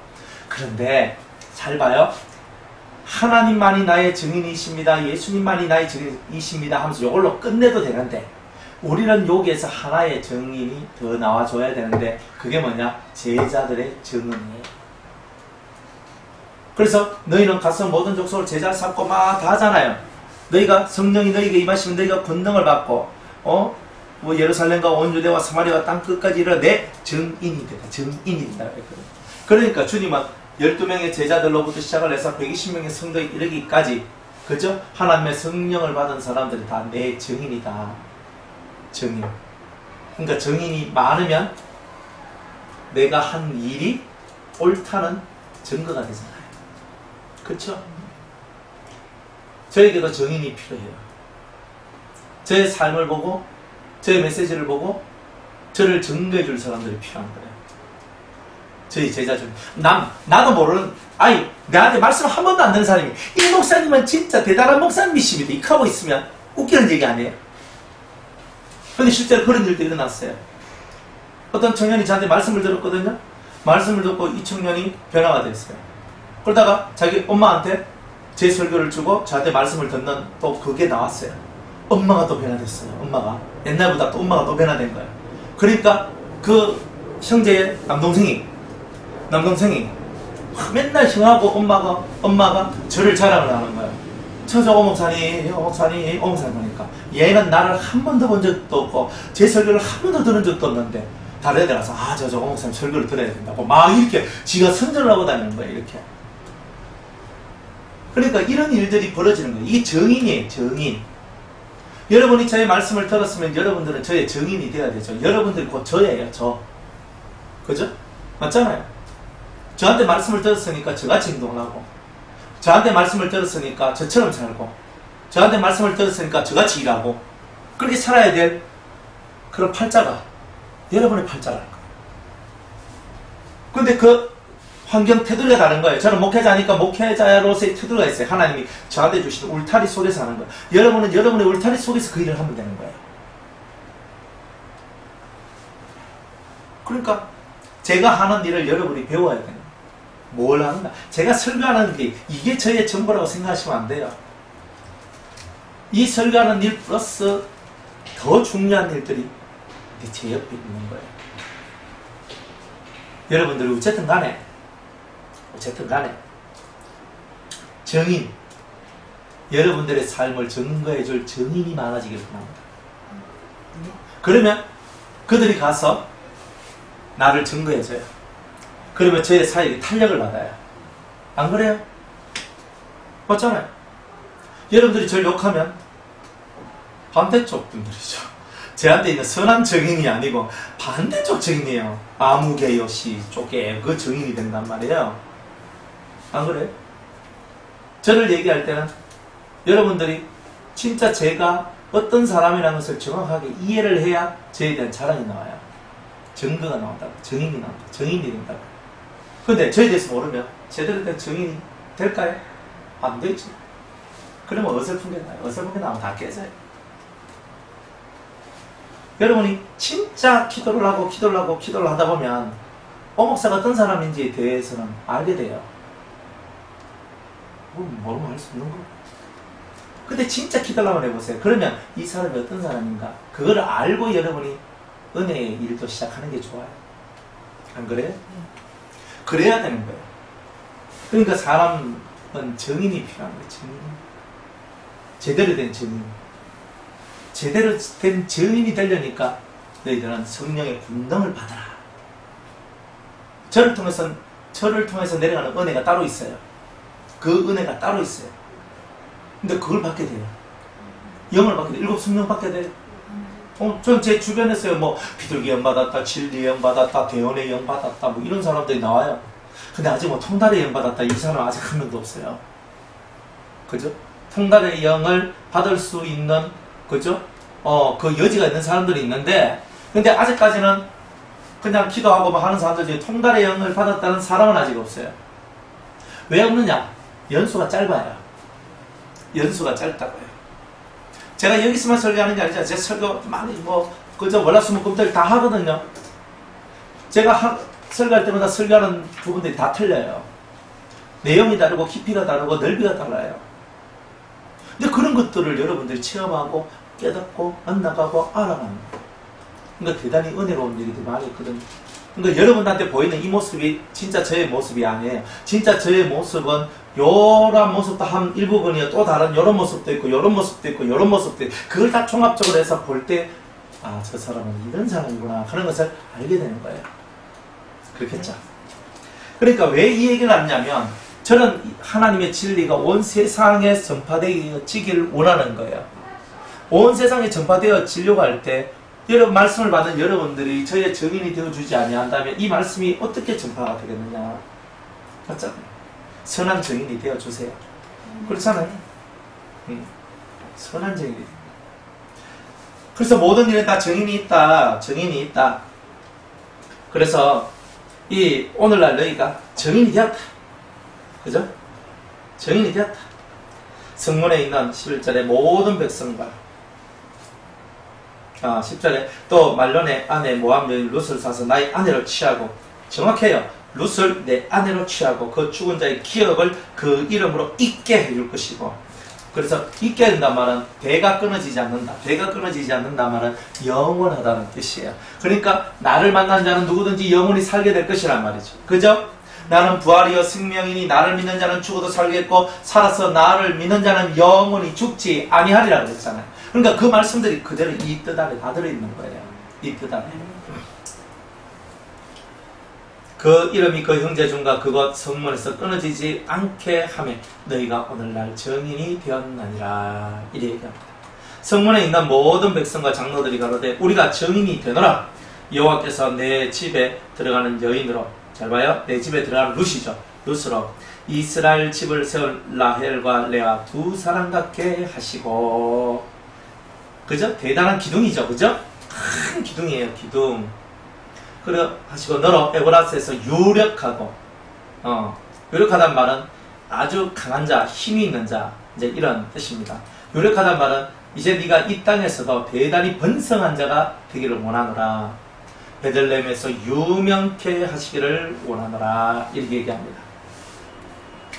그런데 잘 봐요. 하나님만이 나의 증인이십니다. 예수님만이 나의 증인이십니다 하면서 이걸로 끝내도 되는데 우리는 여기에서 하나의 증인이 더 나와줘야 되는데 그게 뭐냐? 제자들의 증언이에요. 그래서 너희는 가서 모든 족속을 제자 삼고 막 다 하잖아요. 너희가 성령이 너희에게 임하시면 너희가 권능을 받고 뭐 예루살렘과 온 유대와 사마리아와 땅 끝까지 이르러 내 증인이 되다. 증인이 된다. 그러니까 주님은 12명의 제자들로부터 시작을 해서 120명의 성도에 이르기까지 그죠? 하나님의 성령을 받은 사람들이 다 내 증인이다. 증인. 그러니까 증인이 많으면 내가 한 일이 옳다는 증거가 되잖아요. 그렇죠? 저에게도 증인이 필요해요. 저의 삶을 보고 저의 메시지를 보고 저를 증거해 줄 사람들이 필요한 거예요. 저희 제자 중 나도 모르는 나한테 말씀 한 번도 안 듣는 사람이 이 목사님은 진짜 대단한 목사님이십니다. 이렇게 하고 있으면 웃기는 얘기 아니에요. 근데 실제로 그런 일도 일어났어요. 어떤 청년이 저한테 말씀을 들었거든요. 말씀을 듣고 이 청년이 변화가 됐어요. 그러다가 자기 엄마한테 제 설교를 주고 저한테 말씀을 듣는 또 그게 나왔어요. 엄마가 또 변화됐어요. 엄마가 옛날보다 또 엄마가 또 변화된 거예요. 그러니까 그 형제의 남동생이 맨날 형하고 엄마가 저를 자랑을 하는 거예요. 저 목사님 하니까 얘는 나를 한 번도 본 적도 없고 제 설교를 한 번도 들은 적도 없는데 다른 애들 와서 저 목사님 설교를 들어야 된다고 막 이렇게 지가 선전을 하고 다니는 거예요. 이렇게. 그러니까 이런 일들이 벌어지는 거예요. 이게 증인이에요. 증인. 여러분이 저의 말씀을 들었으면 여러분들은 저의 증인이 되어야 되죠. 여러분들이 곧 저예요. 저. 그죠? 맞잖아요. 저한테 말씀을 들었으니까 저같이 행동을 하고 저한테 말씀을 들었으니까 저처럼 살고 저한테 말씀을 들었으니까 저같이 일하고 그렇게 살아야 될 그런 팔자가 여러분의 팔자라는 거예요. 근데 그 환경 테두리가 다른 거예요. 저는 목회자니까 목회자로서의 테두리가 있어요. 하나님이 저한테 주신 울타리 속에서 하는 거예요. 여러분은 여러분의 울타리 속에서 그 일을 하면 되는 거예요. 그러니까 제가 하는 일을 여러분이 배워야 돼요. 뭘 하는가? 제가 설교하는 게 이게 저의 전부라고 생각하시면 안 돼요. 이 설교하는 일 플러스 더 중요한 일들이 제 옆에 있는 거예요. 여러분들이 어쨌든 간에 증인, 여러분들의 삶을 증거해 줄 증인이 많아지길 바랍니다. 그러면 그들이 가서 나를 증거해줘요. 그러면 저의 사역이 탄력을 받아요. 안 그래요? 맞잖아요. 여러분들이 저를 욕하면 반대쪽 분들이죠. 저한테 있는 선한 증인이 아니고 반대쪽 증인이에요. 아무개요시 쪽에 그 증인이 된단 말이에요. 안 그래요? 저를 얘기할 때는 여러분들이 진짜 제가 어떤 사람이라는 것을 정확하게 이해를 해야 저에 대한 자랑이 나와요. 증거가 나온다고. 정인이 나온다. 정인이 된다고. 근데 저에 대해서 모르면 제대로 된 정인이 될까요? 안 되죠. 그러면 어설픈 게 나와요. 어설픈 게 나오면 다 깨져요. 여러분이 진짜 기도를 하고 기도를 하다 보면 오목사가 어떤 사람인지에 대해서는 알게 돼요. 모르면 할 수 없는 거. 근데 진짜 기도를 한번 해보세요. 그러면 이 사람이 어떤 사람인가? 그걸 알고 여러분이 은혜의 일도 시작하는 게 좋아요. 안 그래요? 그래야 되는 거예요. 그러니까 사람은 정인이 필요한 거예요. 정인. 제대로 된 정인. 제대로 된 정인이 되려니까 너희들은 성령의 군능을 받아라. 저를 통해서 내려가는 은혜가 따로 있어요. 그 은혜가 따로 있어요. 근데 그걸 받게 돼요. 영을 받게 돼요. 7 성령 받게 돼요. 전 제 주변에서요, 뭐, 비둘기 영 받았다, 진리 영 받았다, 대원의 영 받았다, 뭐, 이런 사람들이 나와요. 근데 아직 뭐, 통달의 영 받았다, 이 사람 아직 한 명도 없어요. 그죠? 통달의 영을 받을 수 있는, 그죠? 그 여지가 있는 사람들이 있는데, 근데 아직까지는 그냥 기도하고 뭐 하는 사람들 중에 통달의 영을 받았다는 사람은 아직 없어요. 왜 없느냐? 연수가 짧아요. 연수가 짧다고요. 제가 여기서만 설교하는 게 아니죠. 제 설교 많이 그저 월화수목금토일 다 하거든요. 제가 설교할 때마다 설교하는 부분들이 다 틀려요. 내용이 다르고 깊이가 다르고 넓이가 달라요. 근데 그런 것들을 여러분들이 체험하고 깨닫고 만나가고 알아가는 거예요. 그러니까 대단히 은혜로운 일이 많이 있거든요. 그러니까 여러분한테 보이는 이 모습이 진짜 저의 모습이 아니에요. 진짜 저의 모습은 요런 모습도 한 일부분이요. 또 다른 요런 모습도 있고 요런 모습도 있고 요런 모습도 있고 그걸 다 종합적으로 해서 볼 때 아, 저 사람은 이런 사람이구나 그런 것을 알게 되는 거예요. 그렇겠죠? 그러니까 왜 이 얘기를 하냐면 저는 하나님의 진리가 온 세상에 전파되어지길 원하는 거예요. 온 세상에 전파되어지려고 할 때 여러분 말씀을 받는 여러분들이 저의 증인이 되어주지 아니한다면 이 말씀이 어떻게 전파가 되겠느냐. 맞잖아요. 선한 증인이 되어주세요. 그렇잖아요. 선한 증인이. 그래서 모든 일에 다 증인이 있다. 증인이 있다. 그래서 이 오늘날 너희가 증인이 되었다. 그죠? 증인이 되었다. 성문에 있는 11절에 모든 백성과 10절에 또 말론의 아내 모압 여인 룻을 사서 나의 아내로 취하고 정확해요. 룻을 내 아내로 취하고 그 죽은 자의 기억을 그 이름으로 잊게 해줄 것이고 그래서 잊게 해준단 말은 대가 끊어지지 않는다. 대가 끊어지지 않는단 말은 영원하다는 뜻이에요. 그러니까 나를 만난 자는 누구든지 영원히 살게 될 것이란 말이죠. 그죠? 나는 부활이요 생명이니 나를 믿는 자는 죽어도 살겠고 살아서 나를 믿는 자는 영원히 죽지 아니하리라 그랬잖아요. 그러니까 그 말씀들이 그대로 이 뜻 안에 다 들어있는 거예요. 이 뜻 안에. 그 이름이 그 형제 중과 그것 성문에서 끊어지지 않게 하며 너희가 오늘날 증인이 되었나니라. 이래 얘기합니다. 성문에 있는 모든 백성과 장로들이 가로되 우리가 증인이 되노라. 여호와께서 내 집에 들어가는 여인으로 잘 봐요. 내 집에 들어가는 룻이죠. 룻으로 이스라엘 집을 세울 라헬과 레아 두 사람 같게 하시고 그죠? 대단한 기둥이죠. 그죠? 큰 기둥이에요. 기둥. 그래 하시고 너로 에브라스에서 유력하고 유력하단 말은 아주 강한 자, 힘이 있는 자 이제 이런 뜻입니다. 유력하단 말은 이제 네가 이 땅에서도 대단히 번성한 자가 되기를 원하노라. 베들레헴에서 유명케 하시기를 원하노라. 이렇게 얘기합니다.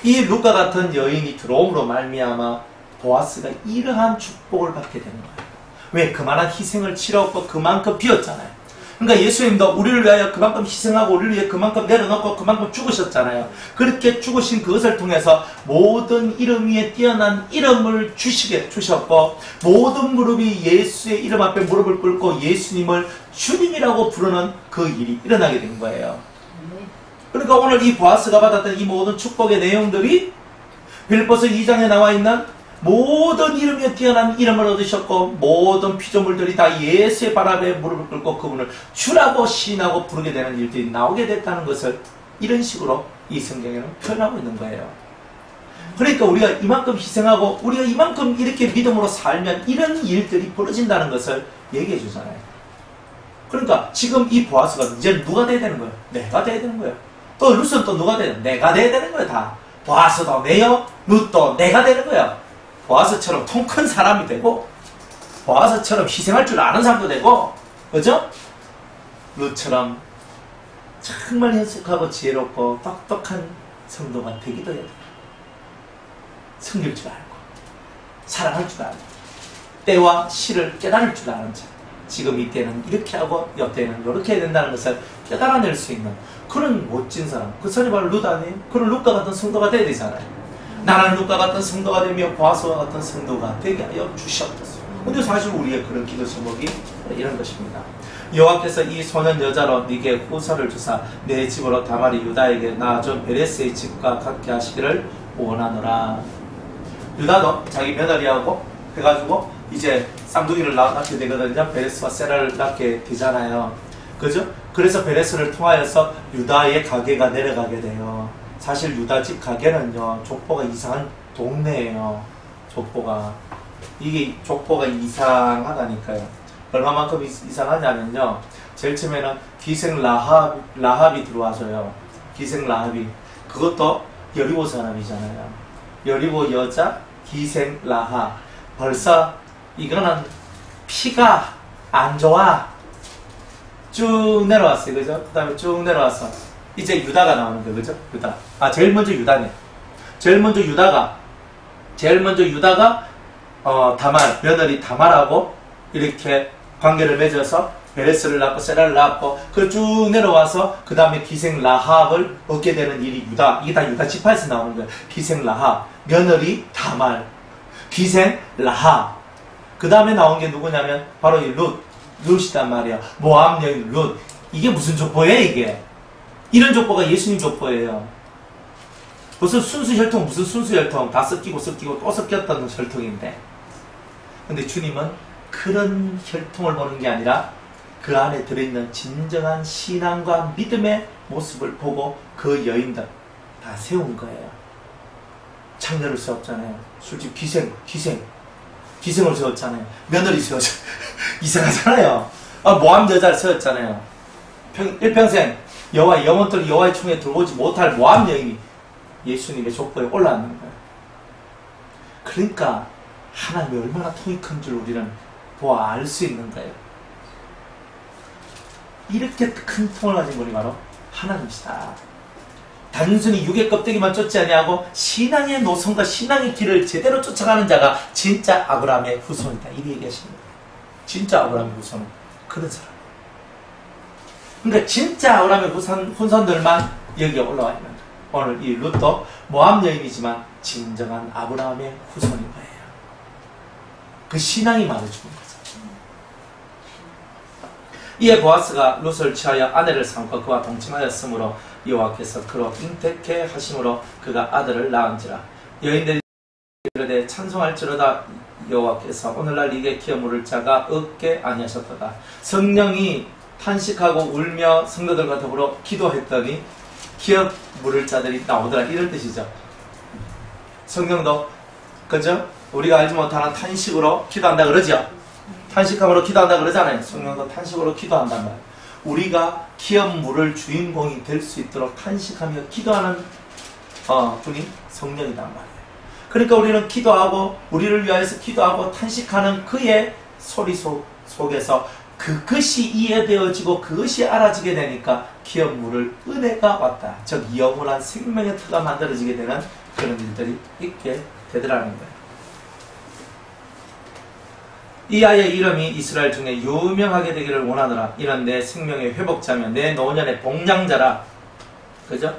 이 룻과 같은 여인이 들어옴으로 말미암아 보아스가 이러한 축복을 받게 되는 거예요. 왜? 그만한 희생을 치렀고 그만큼 비었잖아요. 그러니까 예수님도 우리를 위하여 그만큼 희생하고 우리를 위해 그만큼 내려놓고 그만큼 죽으셨잖아요. 그렇게 죽으신 그것을 통해서 모든 이름 위에 뛰어난 이름을 주셨고 모든 무릎이 예수의 이름 앞에 무릎을 꿇고 예수님을 주님이라고 부르는 그 일이 일어나게 된 거예요. 그러니까 오늘 이 보아스가 받았던 이 모든 축복의 내용들이 빌립보서 2장에 나와 있는 모든 이름에 뛰어난 이름을 얻으셨고 모든 피조물들이 다 예수의 발 앞에 무릎을 꿇고 그분을 주라고 시인하고 부르게 되는 일들이 나오게 됐다는 것을 이런 식으로 이 성경에는 표현하고 있는 거예요. 그러니까 우리가 이만큼 희생하고 우리가 이만큼 이렇게 믿음으로 살면 이런 일들이 벌어진다는 것을 얘기해 주잖아요. 그러니까 지금 이 보아스가 이제 누가 돼야 되는 거예요? 내가 돼야 되는 거예요. 또 룻은 또 누가 돼야 되는 거예요? 내가 돼야 되는 거예요. 다. 보아스도 내요, 룻도 내가 되는 거예요. 보아스처럼 통 큰 사람이 되고 보아스처럼 희생할 줄 아는 사람도 되고, 그죠? 룻처럼 정말 현숙하고 지혜롭고 똑똑한 성도가 되기도 해야 돼요. 섬길 줄 알고 사랑할 줄 알고 때와 시를 깨달을 줄 아는 자, 지금 이때는 이렇게 하고 이때는 이렇게 해야 된다는 것을 깨달아낼 수 있는 그런 멋진 사람, 그 사람이 바로 룻 아니에요? 그런 룻과 같은 성도가 돼야 되잖아요. 나는 룻과 같은 성도가 되며 보아스와 같은 성도가 되게 하여 주시옵소서. 근데 사실 우리의 그런 기도 제목이 이런 것입니다. 여호와께서 이 소년 여자로 네게 후사를 주사 내 집으로 다말이 유다에게 낳아준 베레스의 집과 같게 하시기를 원하노라. 유다도 자기 며느리하고 해가지고 이제 쌍둥이를 낳게 되거든요. 베레스와 세라를 낳게 되잖아요. 그죠? 그래서 베레스를 통하여서 유다의 가게가 내려가게 돼요. 사실 유다 집 가게는요, 족보가 이상한 동네예요. 족보가. 이게 족보가 이상하다니까요. 얼마만큼 이상하냐면요, 제일 처음에는 기생 라합이 들어와서요. 기생 라합이. 그것도 여리고 사람이잖아요. 여리고 여자, 기생 라합. 벌써 이거는 피가 안 좋아. 쭉 내려왔어요. 그죠? 그 다음에 쭉 내려와서 이제 유다가 나오는 거예요. 그죠? 유다. 제일 먼저 유다네. 제일 먼저 유다가 다말, 며느리 다말하고 이렇게 관계를 맺어서 베레스를 낳고 세라를 낳고 그 쭉 내려와서 그 다음에 기생 라합을 얻게 되는 일이 유다. 이게 다 유다 지파에서 나오는 거예요. 기생 라합, 며느리 다말, 기생 라합. 그 다음에 나온 게 누구냐면 바로 이 룻이단 말이야. 모압 여인 룻. 이게 무슨 족보예요 이게? 이런 족보가 예수님 족보예요. 무슨 순수 혈통, 무슨 순수 혈통, 다 섞이고 또 섞였던 혈통인데. 근데 주님은 그런 혈통을 보는 게 아니라 그 안에 들어있는 진정한 신앙과 믿음의 모습을 보고 그 여인들 다 세운 거예요. 창녀를 세웠잖아요. 솔직히 기생을 세웠잖아요. 며느리 세웠잖아요. 이상하잖아요. 모함 여자를 세웠잖아요. 일평생 여호와의 영혼들 여호와의 총에 들어오지 못할 모함 여인이 예수님의 족보에 올라앉는 거예요. 그러니까 하나님이 얼마나 통이 큰 줄 우리는 보아 알 수 있는 거예요. 이렇게 큰 통을 가진 분이 바로 하나님이시다. 단순히 육의 껍데기만 쫓지 아니하고 신앙의 노선과 신앙의 길을 제대로 쫓아가는 자가 진짜 아브라함의 후손이다. 이렇게 얘기하십니다. 진짜 아브라함의 후손은 그런 사람. 그러니까 진짜 아브라함의 후손들만 여기에 올라와 있는 거예요. 오늘 이 룻도 모함 여인이지만 진정한 아브라함의 후손인 거예요. 그 신앙이 말해주는 거죠. 이에 보아스가 룻을 취하여 아내를 삼고 그와 동침하였으므로 여호와께서 그로 잉태케 하심으로 그가 아들을 낳은지라. 여인들이 이르되 찬송할지로다. 여호와께서 오늘날 네게 기어 물을 자가 없게 아니하셨도다. 성령이 탄식하고 울며 성도들과 더불어 기도했더니 기어 물을 자들이 나오더라. 이런 뜻이죠. 성령도 그죠? 우리가 알지 못하는 탄식으로 기도한다 그러죠. 탄식함으로 기도한다 그러잖아요. 성령도 탄식으로 기도한단 말이에요. 우리가 기업 물을 주인공이 될 수 있도록 탄식하며 기도하는 분이 성령이란 말이에요. 그러니까 우리는 기도하고 우리를 위하여서 기도하고 탄식하는 그의 소리 속에서 그것이 이해되어지고 그것이 알아지게 되니까 기업 물을 은혜가 왔다. 즉 영원한 생명의 터가 만들어지게 되는 그런 일들이 있게 되더라는 거예요. 이 아이의 이름이 이스라엘 중에 유명하게 되기를 원하노라. 이는 내 생명의 회복자며 내 노년의 복량자라. 그죠?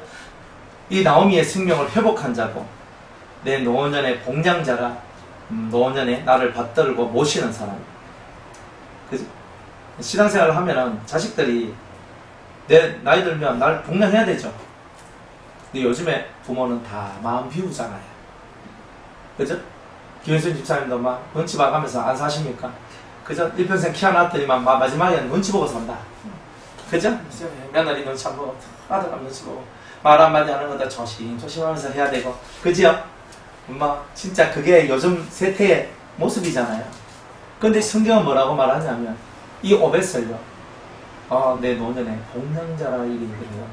이 나오미의 생명을 회복한 자고 내 노년의 복량자라. 노년에 나를 받들고 모시는 사람. 그죠? 신앙생활을 하면은 자식들이 내 나이 들면 날 복량해야 되죠. 근데 요즘에 부모는 다 마음 비우잖아요. 그죠? 김현순 집사님도 막 눈치 봐가면서 안 사십니까? 그죠? 일평생 키워놨더니만 마지막에는 눈치 보고 산다. 그죠? 며느리 눈치 안 보고, 아들 눈치 보고, 말 한마디 하는 것도 조심하면서 해야 되고, 그죠? 진짜 그게 요즘 세태의 모습이잖아요. 근데 성경은 뭐라고 말하냐면 이 오벳을요, 내 노년에 복량자라 이리 그래요.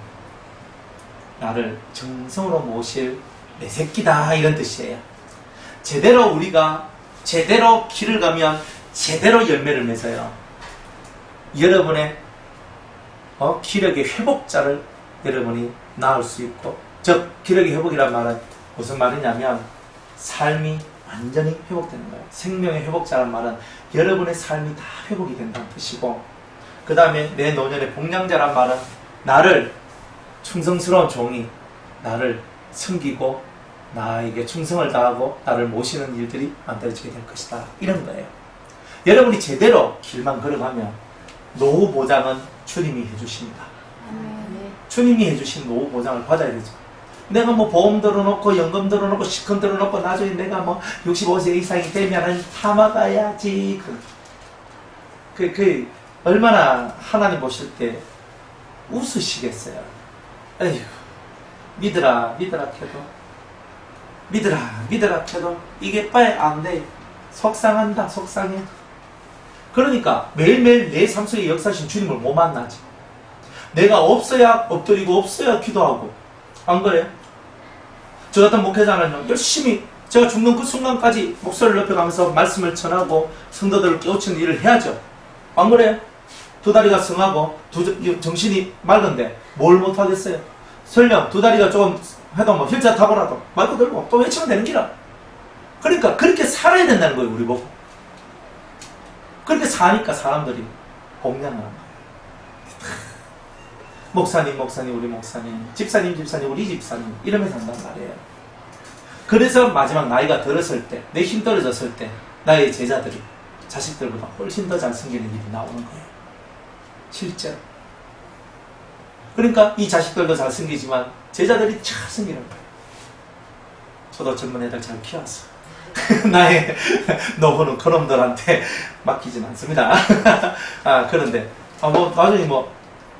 나를 정성으로 모실 내 새끼다 이런 뜻이에요. 제대로 우리가 제대로 길을 가면 제대로 열매를 맺어요. 여러분의 기력의 회복자를 여러분이 낳을 수 있고, 즉 기력의 회복이란 말은 무슨 말이냐면 삶이 완전히 회복되는 거예요. 생명의 회복자란 말은 여러분의 삶이 다 회복이 된다는 뜻이고, 그 다음에 내 노년의 복량자란 말은 나를 충성스러운 종이 나를 섬기고 나에게 충성을 다하고 나를 모시는 일들이 만들어지게 될 것이다, 이런 거예요. 여러분이 제대로 길만 걸어가면 노후 보장은 주님이 해주십니다. 주님이 해주신 노후 보장을 받아야 되죠. 내가 뭐 보험 들어놓고 연금 들어놓고 식권 들어놓고 나중에 내가 뭐 65세 이상이 되면은 타마 가야지. 얼마나 하나님 보실 때 웃으시겠어요. 에휴, 믿으라 캐도 이게 빨리 안 돼. 속상한다, 속상해. 그러니까 매일매일 내 삶 속에 역사하신 주님을 못 만나지. 내가 없어야 엎드리고 없어야 기도하고, 안 그래요? 저 같은 목회자는요, 열심히 제가 죽는 그 순간까지 목소리를 높여가면서 말씀을 전하고 성도들을 깨우치는 일을 해야죠. 안 그래요? 두 다리가 성하고 정신이 맑은데 뭘 못하겠어요? 설령 두 다리가 조금 해도 뭐 휠체어 타고라도 마이크 들고 또 외치면 되는 기라. 그러니까 그렇게 살아야 된다는 거예요, 우리 보고. 그렇게 사니까 사람들이 공양을 하는 거예요. 목사님 우리 목사님, 집사님 우리 집사님, 이러면서 한단 말이에요. 그래서 마지막 나이가 들었을 때, 내 힘 떨어졌을 때 나의 제자들이 자식들보다 훨씬 더 잘생기는 일이 나오는 거예요, 실제로. 그러니까 이 자식들도 잘생기지만 제자들이 잘생기는 거예요. 저도 젊은 애들 잘 키웠어. 나의 노후는 그놈들한테 맡기진 않습니다. 그런데 나중에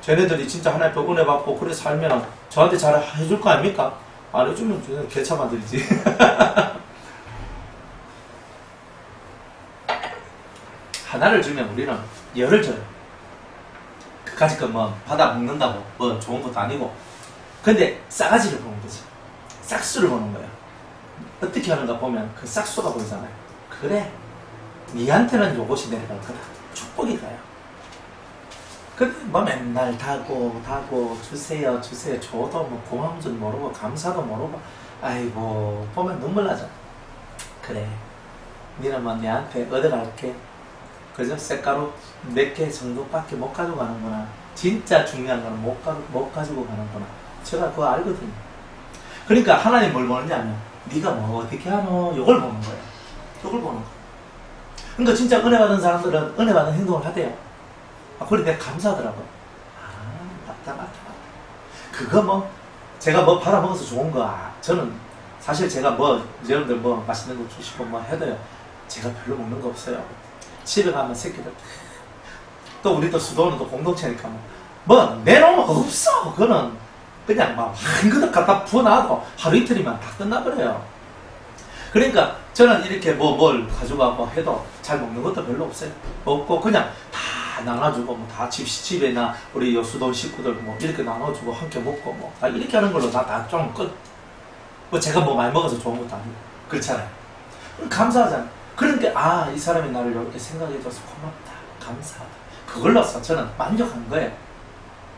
쟤네들이 진짜 하나님 께 은혜 받고 그래 살면 저한테 잘 해줄 거 아닙니까? 안 해주면 개차만들이지. 하나를 주면 우리는 열을 줘요. 그까짓 건 받아 먹는다고 좋은 것도 아니고. 근데 싸가지를 보는 거지. 싹수를 보는 거예요. 어떻게 하는가 보면 그 싹수가 보이잖아요. 그래, 니한테는 요것이 내려갈 거다. 축복이 가요. 근데 맨날 다고 주세요 줘도 고마운 줄 모르고 감사도 모르고, 아이고 보면 눈물 나잖아. 그래, 니는 내한테 얻어갈게, 그죠? 쇳가루 몇 개 정도밖에 못 가지고 가는구나. 진짜 중요한 거는 못 가지고 가는구나. 제가 그거 알거든요. 그러니까 하나님 뭘 보느냐면 네가 어떻게 하노, 요걸 보는 거예요. 요걸 보는 거예요. 그러니까 진짜 은혜 받은 사람들은 은혜 받은 행동을 하대요. 그래 내가 감사하더라고요. 맞다. 그거 제가 받아 먹어서 좋은 거, 저는 사실 제가 여러분들 맛있는 거 주시고 해도요, 제가 별로 먹는 거 없어요. 집에 가면 새끼들 또 우리 또 수도원은 또 공동체니까 내놓으면 없어. 그거는 그냥 한 그릇 갖다 부어놔도 하루 이틀이면 다 끝나버려요. 그러니까 저는 이렇게 뭘 가져가고 해도 잘 먹는 것도 별로 없어요. 없고 그냥 다 나눠주고 다 집에나 우리 수도원 식구들 이렇게 나눠주고 함께 먹고 다 이렇게 하는 걸로 다 좀 끝. 제가 많이 먹어서 좋은 것도 아니고 그렇잖아요. 감사하잖아요. 그러니까 이 사람이 나를 이렇게 생각해줘서 고맙다, 감사하다, 그걸로서 저는 만족한 거예요.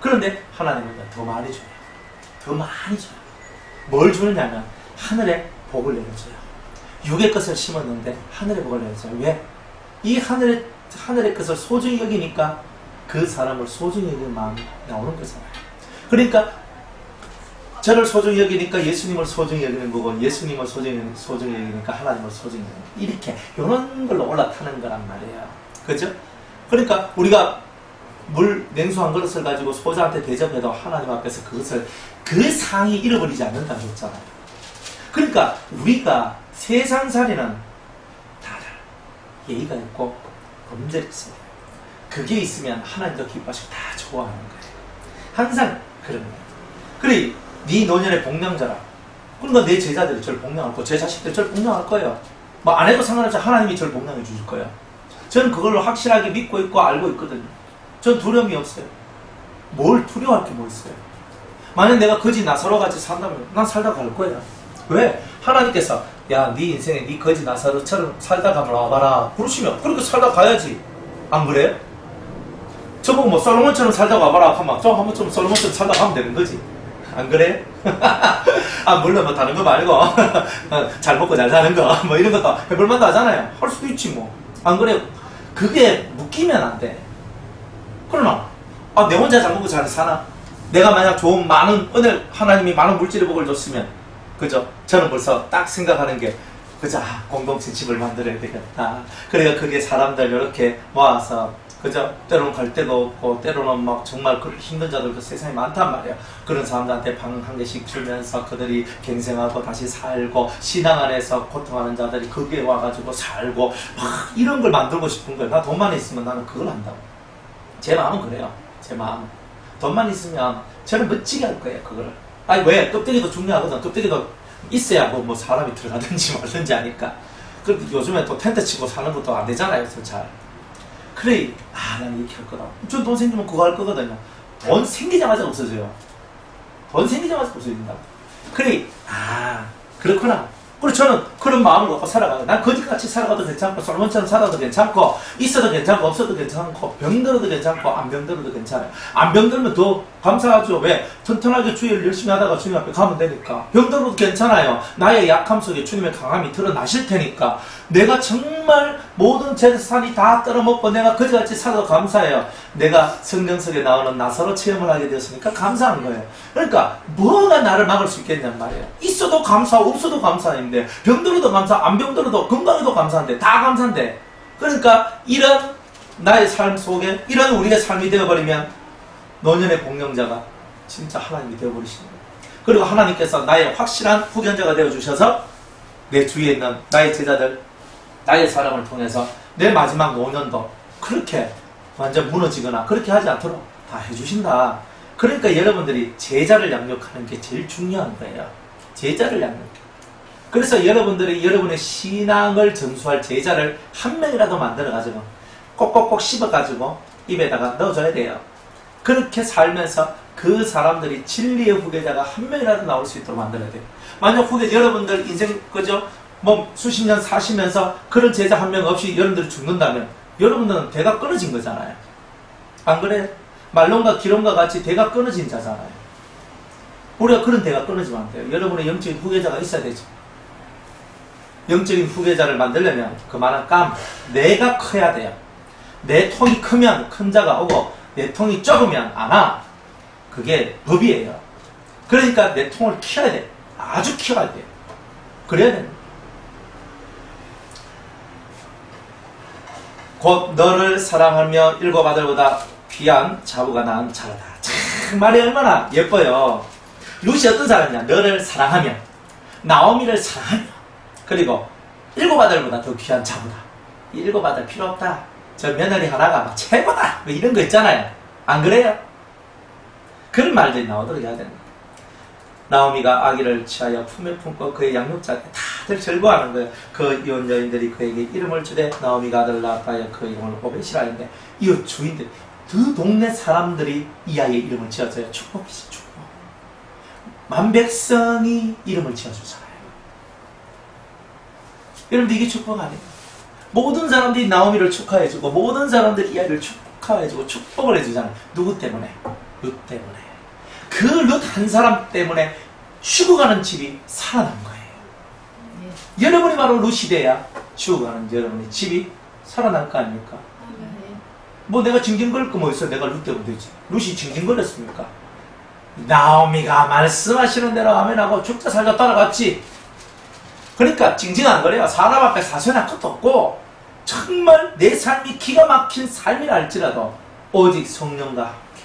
그런데 하나님은 더 많이 줘요. 더 많이 줘요. 뭘 주느냐면 하늘에 복을 내려줘요. 육의 것을 심었는데 하늘의 복을 내려줘요. 왜? 이 하늘의 것을 소중히 여기니까 그 사람을 소중히 여기는 마음이 나오는 거잖아요. 그러니까 저를 소중히 여기니까 예수님을 소중히 여기는 거고, 예수님을 소중히 여기니까 하나님을 소중히 여기는 거. 이렇게 이런 걸로 올라타는 거란 말이에요. 그죠? 그러니까 우리가 냉수 한 그릇을 가지고 소자한테 대접해도 하나님 앞에서 그 상이 잃어버리지 않는다고 했잖아요. 그러니까 우리가 세상살이는 다들 예의가 있고 범죄가 있어요. 그게 있으면 하나님도 기뻐하시고 다 좋아하는 거예요. 항상 그런 거예요. 그래, 네 노년의 복량자라. 그러니까 내 제자들이 저를 복양할 거고 제 자식들이 저를 복양할 거예요. 뭐 안 해도 상관없이 하나님이 저를 복양해 주실 거예요. 저는 그걸로 확실하게 믿고 있고 알고 있거든요. 전 두려움이 없어요. 뭘 두려워할 게 뭐 있어요. 만약 내가 거지 나사로 같이 산다면 난 살다 갈 거야. 왜? 하나님께서 야, 네 인생에 네 거지 나사로처럼 살다 가면 와봐라 부르시면 그렇게 살다 가야지. 안 그래요? 저보고 뭐 솔로몬처럼 살다 와봐라 하면 저 한번 좀 솔로몬처럼 살다 가면 되는 거지. 안 그래? 아, 물론 뭐 다른 거 말고 잘 먹고 잘 사는 거 뭐 이런 것도 해볼 만도 하잖아요. 할 수도 있지 뭐. 안 그래? 그게 묶이면 안 돼. 그러나 아, 내 혼자 잘 먹고 잘 사나? 내가 만약 좋은 많은 은혜 하나님이 많은 물질의 복을 줬으면 그죠? 저는 벌써 딱 생각하는 게 그죠? 아, 공동체 집을 만들어야 되겠다. 그러니까 그게 사람들 이렇게 모아서 그죠? 때로는 갈 데도 없고 때로는 막 정말 힘든 자들도 세상에 많단 말이야. 그런 사람들한테 방 한 개씩 주면서 그들이 갱생하고 다시 살고 신앙 안에서 고통하는 자들이 거기에 와가지고 살고 막 이런 걸 만들고 싶은 거야. 나 돈만 있으면 나는 그걸 한다고. 제 마음은 그래요. 제 마음. 돈만 있으면 저는 멋지게 할 거예요. 그거를. 아니 왜? 껍데기도 중요하거든. 껍데기도 있어야 뭐 사람이 들어가든지 말든지 하니까. 그런데 요즘에 또 텐트 치고 사는 것도 안 되잖아요. 잘. 그래, 아, 나는 이렇게 할 거다. 전 돈 생기면 그거 할 거거든요. 돈 생기자마자 없어져요. 돈 생기자마자 없어진다. 그래, 아, 그렇구나. 그리고 저는 그런 마음을 갖고 살아가요. 난 거지같이 살아가도 괜찮고, 솔로몬처럼 살아도 괜찮고, 있어도 괜찮고, 없어도 괜찮고, 병들어도 괜찮고, 안 병들어도 괜찮아요. 안 병들면 더 감사하죠. 왜? 튼튼하게 주의를 열심히 하다가 주님 앞에 가면 되니까. 병들어도 괜찮아요. 나의 약함 속에 주님의 강함이 드러나실 테니까. 내가 정말 모든 재산이 다 떨어먹고 내가 거지같이 살아도 감사해요. 내가 성경 속에 나오는 나사로 체험을 하게 되었으니까 감사한 거예요. 그러니까 뭐가 나를 막을 수 있겠냔 말이에요. 있어도 감사하고 없어도 감사한데, 병들어도 감사, 안 병들어도 건강해도 감사한데, 다 감사한데. 그러니까 이런 나의 삶 속에 이런 우리의 삶이 되어버리면 노년의 공경자가 진짜 하나님이 되어버리시는 거예요. 그리고 하나님께서 나의 확실한 후견자가 되어주셔서 내 주위에 있는 나의 제자들, 나의 사람을 통해서 내 마지막 노년도 그렇게 완전 무너지거나 그렇게 하지 않도록 다 해주신다. 그러니까 여러분들이 제자를 양육하는 게 제일 중요한 거예요. 제자를 양육해. 그래서 여러분들이 여러분의 신앙을 전수할 제자를 한 명이라도 만들어가지고 꼭꼭꼭 씹어가지고 입에다가 넣어줘야 돼요. 그렇게 살면서 그 사람들이 진리의 후계자가 한 명이라도 나올 수 있도록 만들어야 돼요. 만약 여러분들 인생 그죠? 뭐 수십 년 사시면서 그런 제자 한 명 없이 여러분들이 죽는다면 여러분들은 대가 끊어진 거잖아요. 안 그래? 말론과 기론과 같이 대가 끊어진 자잖아요. 우리가 그런 대가 끊어지면 안 돼요. 여러분의 영적인 후계자가 있어야 되죠. 영적인 후계자를 만들려면 그만한 내가 커야 돼요. 내 통이 크면 큰 자가 오고 내 통이 적으면 안 와. 그게 법이에요. 그러니까 내 통을 키워야 돼. 아주 키워야 돼요. 그래야 됩니다. 곧 너를 사랑하며 일곱 아들보다 귀한 자부가 낳은 자라다. 참 말이 얼마나 예뻐요. 룻이 어떤 사람이냐? 너를 사랑하며 나오미를 사랑하며 그리고 일곱 아들보다 더 귀한 자부다. 이 일곱 아들 필요 없다. 저 며느리 하나가 막 최고다. 뭐 이런 거 있잖아요. 안 그래요? 그런 말들이 나오도록 해야 됩니다. 나오미가 아기를 취하여 품에 품고 그의 양육자에게 다들 즐거워하는 거예요. 그 이혼 여인들이 그에게 이름을 주되 나오미가 아들을 낳았다 하여 그 이름을 오벳이라 했는데 이웃 주인들, 그 동네 사람들이 이 아이의 이름을 지어줘요. 축복이지, 축복. 만백성이 이름을 지어주잖아요. 여러분들 이게 축복 아니에요? 모든 사람들이 나오미를 축하해주고 모든 사람들이 이 아이를 축하해주고 축복을 해주잖아요. 누구 때문에? 룻 때문에. 그 룻 한 사람 때문에 죽어가는 집이 살아난 거예요. 네. 여러분이 바로 룻이 돼야 죽어가는 여러분의 집이 살아날 거 아닙니까? 네. 뭐 내가 징징거릴 거 뭐 있어? 내가 룻 때문에 되지. 룻이 징징거렸습니까? 나오미가 말씀하시는 대로 아멘하고 죽자 살자 따라갔지. 그러니까 징징한 거래요. 사람 앞에 사소한 것도 없고 정말 내 삶이 기가 막힌 삶이라 할지라도 오직 성령과 함께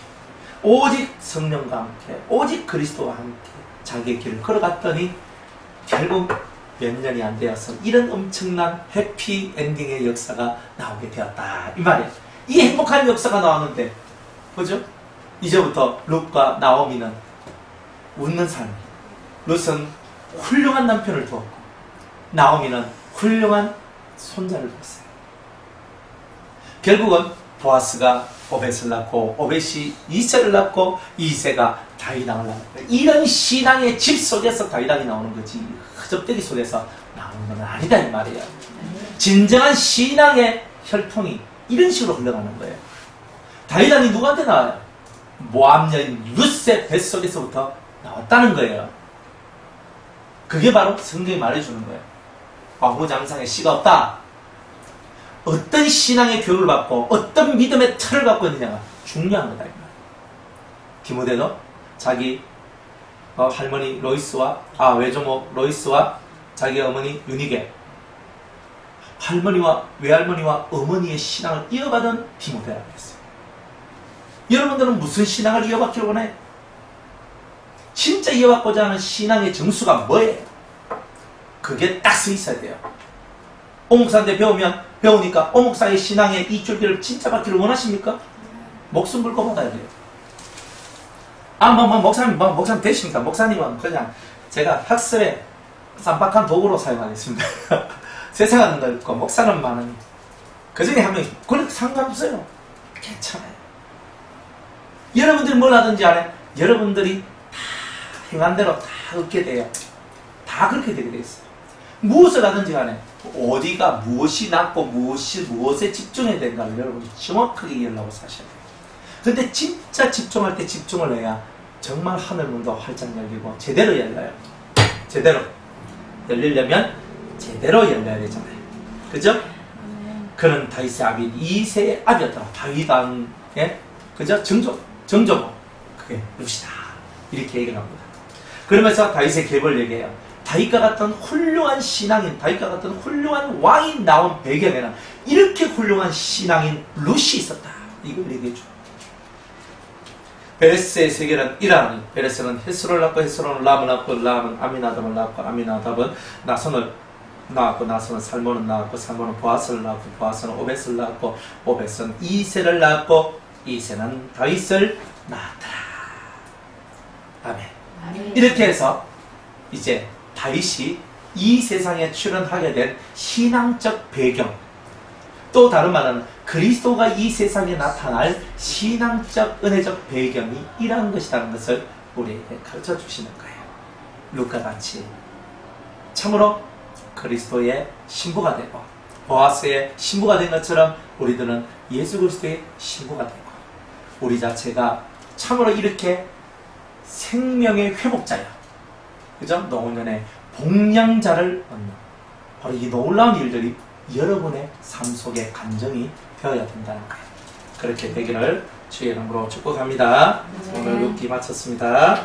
오직 성령과 함께 오직 그리스도와 함께 자기의 길을 걸어갔더니 결국 몇 년이 안 되어서 이런 엄청난 해피 엔딩의 역사가 나오게 되었다 이 말이에요. 이 행복한 역사가 나왔는데 그죠? 이제부터 룻과 나오미는 웃는 삶, 룻은 훌륭한 남편을 두었고 나오미는 훌륭한 손자를 두었어요. 결국은 보아스가 오벳을 낳고 오벳이 이새를 낳고 이새가 다윗왕을 낳는 거예요. 이런 신앙의 집 속에서 다윗왕이 나오는 거지 허접대기 속에서 나오는 건 아니다 이 말이에요. 진정한 신앙의 혈통이 이런 식으로 흘러가는 거예요. 다윗왕이 누구한테 나와요? 모압 여인 룻의 뱃속에서부터 나왔다는 거예요. 그게 바로 성경이 말해주는 거예요. 과부장상에 씨가 없다. 어떤 신앙의 교육을 받고 어떤 믿음의 틀을 갖고 있느냐가 중요한 거다. 디모데도 자기 할머니 로이스와 외조모 로이스와 자기 어머니 유니게 할머니와 외할머니와 어머니의 신앙을 이어받은 디모데라고 했어요. 여러분들은 무슨 신앙을 이어받기를 원해요? 진짜 이어받고자 하는 신앙의 정수가 뭐예요? 그게 딱 서 있어야 돼요. 오목사한테 배우니까 오목사의 신앙의 이 줄기를 진짜 받기를 원하십니까? 목숨 걸고 받아야 돼요. 목사님 되십니까? 목사님은 그냥 제가 학습에 쌈박한 도구로 사용하겠습니다. 세상은 넓고 목사는 많으니 그 중에 한 명이 그래도 상관없어요. 괜찮아요. 여러분들이 뭘 하든지 안에 여러분들이 다 행한 대로 다 얻게 돼요. 다 그렇게 되게 돼 있어요. 무엇을 하든지 간에 어디가 무엇이 낫고 무엇에 집중해야 되는가를 여러분이 정확하게 이해하려고 사셔야 돼요. 근데 진짜 집중할 때 집중을 해야 정말 하늘문도 활짝 열리고 제대로 열려요. 제대로 열리려면 제대로 열려야 되잖아요. 그죠? 그는 다윗의 아비 이새의 아비였더라. 다윗왕의 그죠? 정조모 그게 룻이다. 이렇게 얘기를 합니다. 그러면서 다윗의 계보를 얘기해요. 다윗과 같은 훌륭한 신앙인, 다윗과 같은 훌륭한 왕이 나온 배경에는 이렇게 훌륭한 신앙인 룻이 있었다. 이걸 얘기해 줘. 베레스의 세계는 이러하니 베레스는 헤스론을 낳고 헤스론은 람을 낳고 람은 아미나답을 낳고 아미나답은 나손을 낳았고 나손은 살몬을 낳았고 살몬은 보아스를 낳았고 보아스는 오벳을 낳았고 오벳은 이새를 낳았고 이새는 다윗을 낳았더라. 아멘. 이렇게 해서 이제 다윗이 이 세상에 출현하게 된 신앙적 배경, 또 다른 말은 그리스도가 이 세상에 나타날 신앙적 은혜적 배경이 이러한 것이라는 것을 우리에게 가르쳐 주시는 거예요. 룻과 같이 참으로 그리스도의 신부가 되고 보아스의 신부가 된 것처럼 우리들은 예수 그리스도의 신부가 되고 우리 자체가 참으로 이렇게 생명의 회복자야. 그죠? 노년의 복량자를 얻는 바로 이 놀라운 일들이 여러분의 삶 속에 간정이 되어야 된다는 거예요. 그렇게 되기를 주의 이름으로 축복합니다. 오늘 룻기 마쳤습니다.